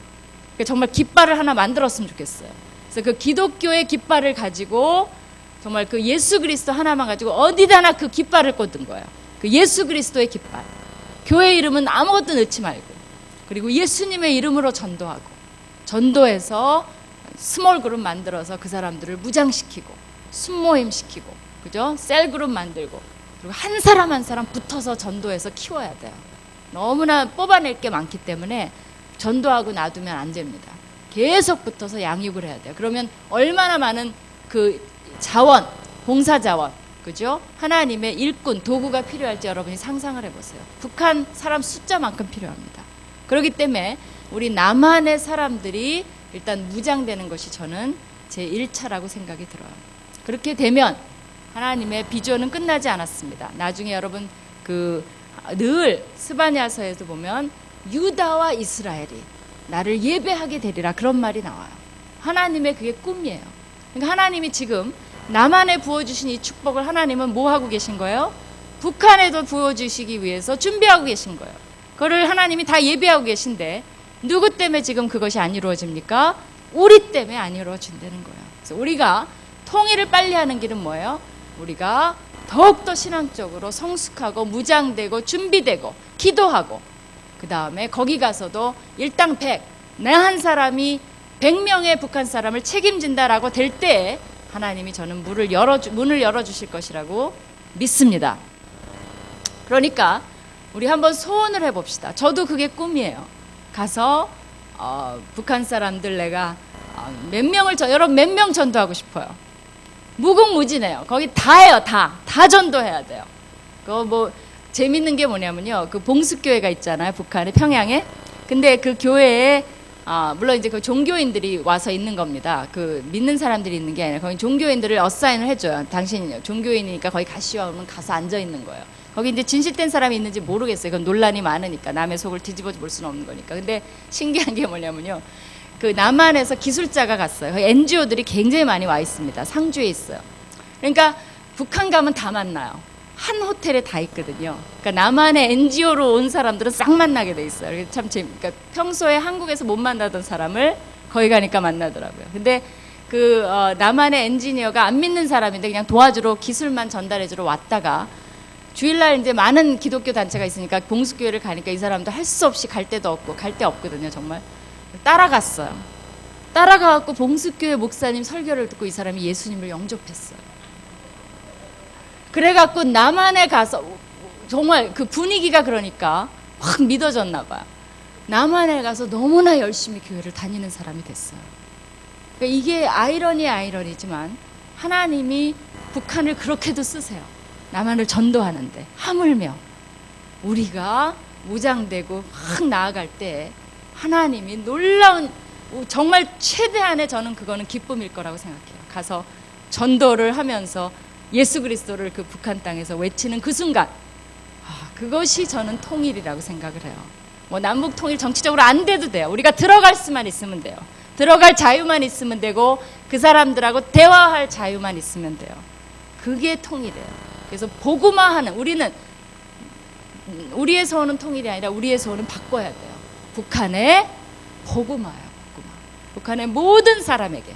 정말 깃발을 하나 만들었으면 좋겠어요. 그래서 그 기독교의 깃발을 가지고 정말 그 예수 그리스도 하나만 가지고 어디다나 그 깃발을 꽂은 거예요. 그 예수 그리스도의 깃발. 교회 이름은 아무것도 넣지 말고, 그리고 예수님의 이름으로 전도하고, 전도해서 스몰 그룹 만들어서 그 사람들을 무장시키고 순모임 시키고, 그죠? 셀 그룹 만들고, 그리고 한 사람 한 사람 붙어서 전도해서 키워야 돼요. 너무나 뽑아낼 게 많기 때문에 전도하고 놔두면 안 됩니다. 계속 붙어서 양육을 해야 돼요. 그러면 얼마나 많은 그 자원, 봉사 자원, 그죠? 하나님의 일꾼, 도구가 필요할지 여러분이 상상을 해보세요. 북한 사람 숫자만큼 필요합니다. 그렇기 때문에 우리 남한의 사람들이 일단 무장되는 것이 저는 제 1차라고 생각이 들어요. 그렇게 되면 하나님의 비전은 끝나지 않았습니다. 나중에 여러분 늘 스바냐서에도 보면 유다와 이스라엘이 나를 예배하게 되리라, 그런 말이 나와요. 하나님의 그게 꿈이에요. 그러니까 하나님이 지금 남한에 부어주신 이 축복을 하나님은 뭐 하고 계신 거예요? 북한에도 부어주시기 위해서 준비하고 계신 거예요. 그거를 하나님이 다 예배하고 계신데 누구 때문에 지금 그것이 안 이루어집니까? 우리 때문에 안 이루어진다는 거예요. 그래서 우리가 통일을 빨리 하는 길은 뭐예요? 우리가 더욱더 신앙적으로 성숙하고 무장되고 준비되고 기도하고, 그 다음에 거기 가서도 일당 100, 내 한 사람이 100명의 북한 사람을 책임진다라고 될 때 하나님이 저는 문을 열어주실 것이라고 믿습니다. 그러니까 우리 한번 소원을 해봅시다. 저도 그게 꿈이에요. 가서 북한 사람들 내가 여러분 몇 명 전도하고 싶어요. 무궁무진해요. 거기 다 해요. 다 전도해야 돼요. 그거 뭐 재밌는 게 뭐냐면요, 그 봉숙교회가 있잖아요, 북한의 평양에. 근데 그 교회에 물론 이제 그 종교인들이 와서 있는 겁니다. 그 믿는 사람들이 있는 게 아니라 거기 종교인들을 어사인을 해줘요. 당신 종교인이니까 거기 가시오 하면 가서 앉아 있는 거예요. 거기 이제 진실된 사람이 있는지 모르겠어요. 그건 논란이 많으니까, 남의 속을 뒤집어 볼 수는 없는 거니까. 근데 신기한 게 뭐냐면요, 그 남한에서 기술자가 갔어요. NGO들이 굉장히 많이 와 있습니다. 상주에 있어요. 그러니까 북한 가면 다 만나요. 한 호텔에 다 있거든요. 그러니까 남한의 NGO로 온 사람들은 싹 만나게 돼 있어요. 참 그러니까 평소에 한국에서 못 만나던 사람을 거기 가니까 만나더라고요. 근데 그 남한의 엔지니어가 안 믿는 사람인데 그냥 도와주러, 기술만 전달해주러 왔다가 주일날 이제 많은 기독교 단체가 있으니까 봉숙교회를 가니까 이 사람도 할 수 없이 갈 데도 없고, 갈 데 없거든요, 정말. 따라갔어요. 따라가갖고 봉숙교회 목사님 설교를 듣고 이 사람이 예수님을 영접했어요. 그래갖고 남한에 가서 정말 그 분위기가 그러니까 확 믿어졌나 봐요. 남한에 가서 너무나 열심히 교회를 다니는 사람이 됐어요. 그러니까 이게 아이러니지만 하나님이 북한을 그렇게도 쓰세요. 남한을 전도하는데. 하물며 우리가 무장되고 확 나아갈 때 하나님이 놀라운, 정말 최대한의, 저는 그거는 기쁨일 거라고 생각해요. 가서 전도를 하면서 예수 그리스도를 그 북한 땅에서 외치는 그 순간, 그것이 저는 통일이라고 생각을 해요. 뭐 남북 통일 정치적으로 안 돼도 돼요. 우리가 들어갈 수만 있으면 돼요. 들어갈 자유만 있으면 되고, 그 사람들하고 대화할 자유만 있으면 돼요. 그게 통일이에요. 그래서 복음화하는, 우리의 소원은 통일이 아니라 우리의 소원은 바꿔야 돼요. 북한의 복음화예요. 북한의 모든 사람에게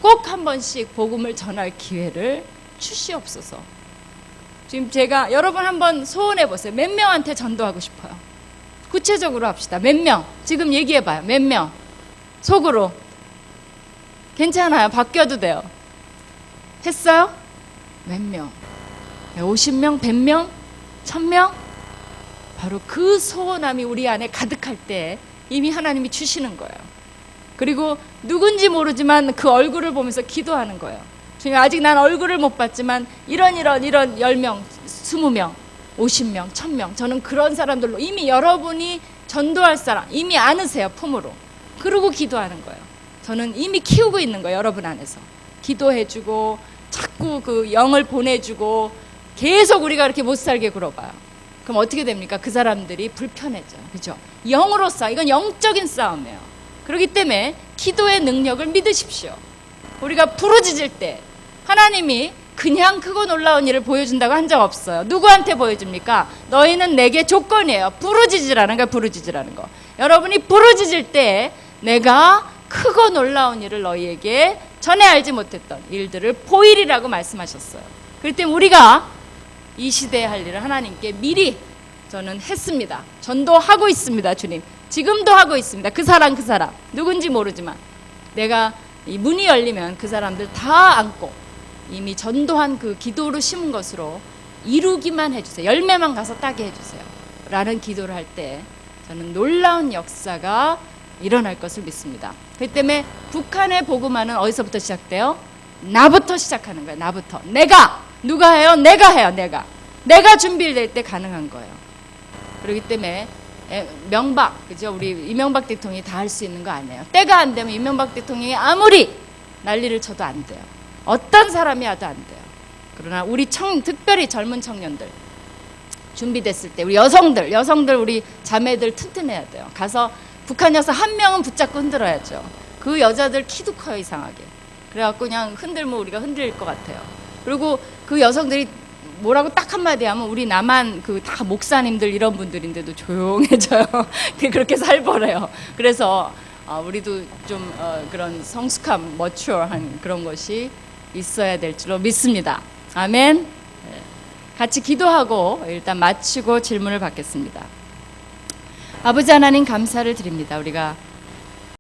꼭 한 번씩 복음을 전할 기회를 주시옵소서. 지금 제가 여러분 한번 소원해 보세요. 몇 명한테 전도하고 싶어요? 구체적으로 합시다. 몇 명? 지금 얘기해 봐요. 몇 명? 속으로. 괜찮아요. 바뀌어도 돼요. 했어요? 몇 명? 50명, 100명, 1000명? 바로 그 소원함이 우리 안에 가득할 때 이미 하나님이 주시는 거예요. 그리고 누군지 모르지만 그 얼굴을 보면서 기도하는 거예요. 주님, 아직 난 얼굴을 못 봤지만 이런 10명, 20명, 50명, 1000명, 저는 그런 사람들로 이미 여러분이 전도할 사람 이미 안으세요, 품으로. 그러고 기도하는 거예요. 저는 이미 키우고 있는 거예요, 여러분 안에서. 기도해주고 자꾸 그 영을 보내주고 계속 우리가 이렇게 못 살게 굴어봐요. 그럼 어떻게 됩니까? 그 사람들이 불편해져. 그죠? 영으로서 이건 영적인 싸움이에요. 그렇기 때문에 기도의 능력을 믿으십시오. 우리가 부르짖을 때 하나님이 그냥 크고 놀라운 일을 보여준다고 한 적 없어요. 누구한테 보여줍니까? 너희는 내게 조건이에요. 부르짖으라는 거예요. 부르짖으라는 거. 여러분이 부르짖을 때 내가 크고 놀라운 일을 너희에게 전에 알지 못했던 일들을 보이리라고 말씀하셨어요. 그렇기 때문에 우리가 이 시대에 할 일을 하나님께 미리 저는 했습니다. 전도하고 있습니다. 주님, 지금도 하고 있습니다. 그 사람 누군지 모르지만 내가 이 문이 열리면 그 사람들 다 안고 이미 전도한 그 기도로 심은 것으로 이루기만 해주세요. 열매만 가서 따게 해주세요 라는 기도를 할 때 저는 놀라운 역사가 일어날 것을 믿습니다. 그렇기 때문에 북한의 복음화는 어디서부터 시작돼요? 나부터 시작하는 거예요. 나부터. 내가. 누가 해요? 내가 해요. 내가 준비될 때 가능한 거예요. 그렇기 때문에 명박, 그죠? 우리 이명박 대통령이 다 할 수 있는 거 아니에요. 때가 안 되면 이명박 대통령이 아무리 난리를 쳐도 안 돼요. 어떤 사람이 와도 안 돼요. 그러나 우리 특별히 젊은 청년들 준비됐을 때 우리 여성들 우리 자매들 튼튼해야 돼요. 가서 북한 여성 한 명은 붙잡고 흔들어야죠. 그 여자들 키도 커요, 이상하게. 그래갖고 그냥 흔들면 우리가 흔들릴 것 같아요. 그리고 그 여성들이 뭐라고 딱 한마디 하면 우리 남한 그 다 목사님들 이런 분들인데도 조용해져요. 그렇게 살벌해요. 그래서 우리도 좀 그런 성숙함, 머추어한 그런 것이 있어야 될 줄로 믿습니다. 아멘. 같이 기도하고 일단 마치고 질문을 받겠습니다. 아버지 하나님, 감사를 드립니다. 우리가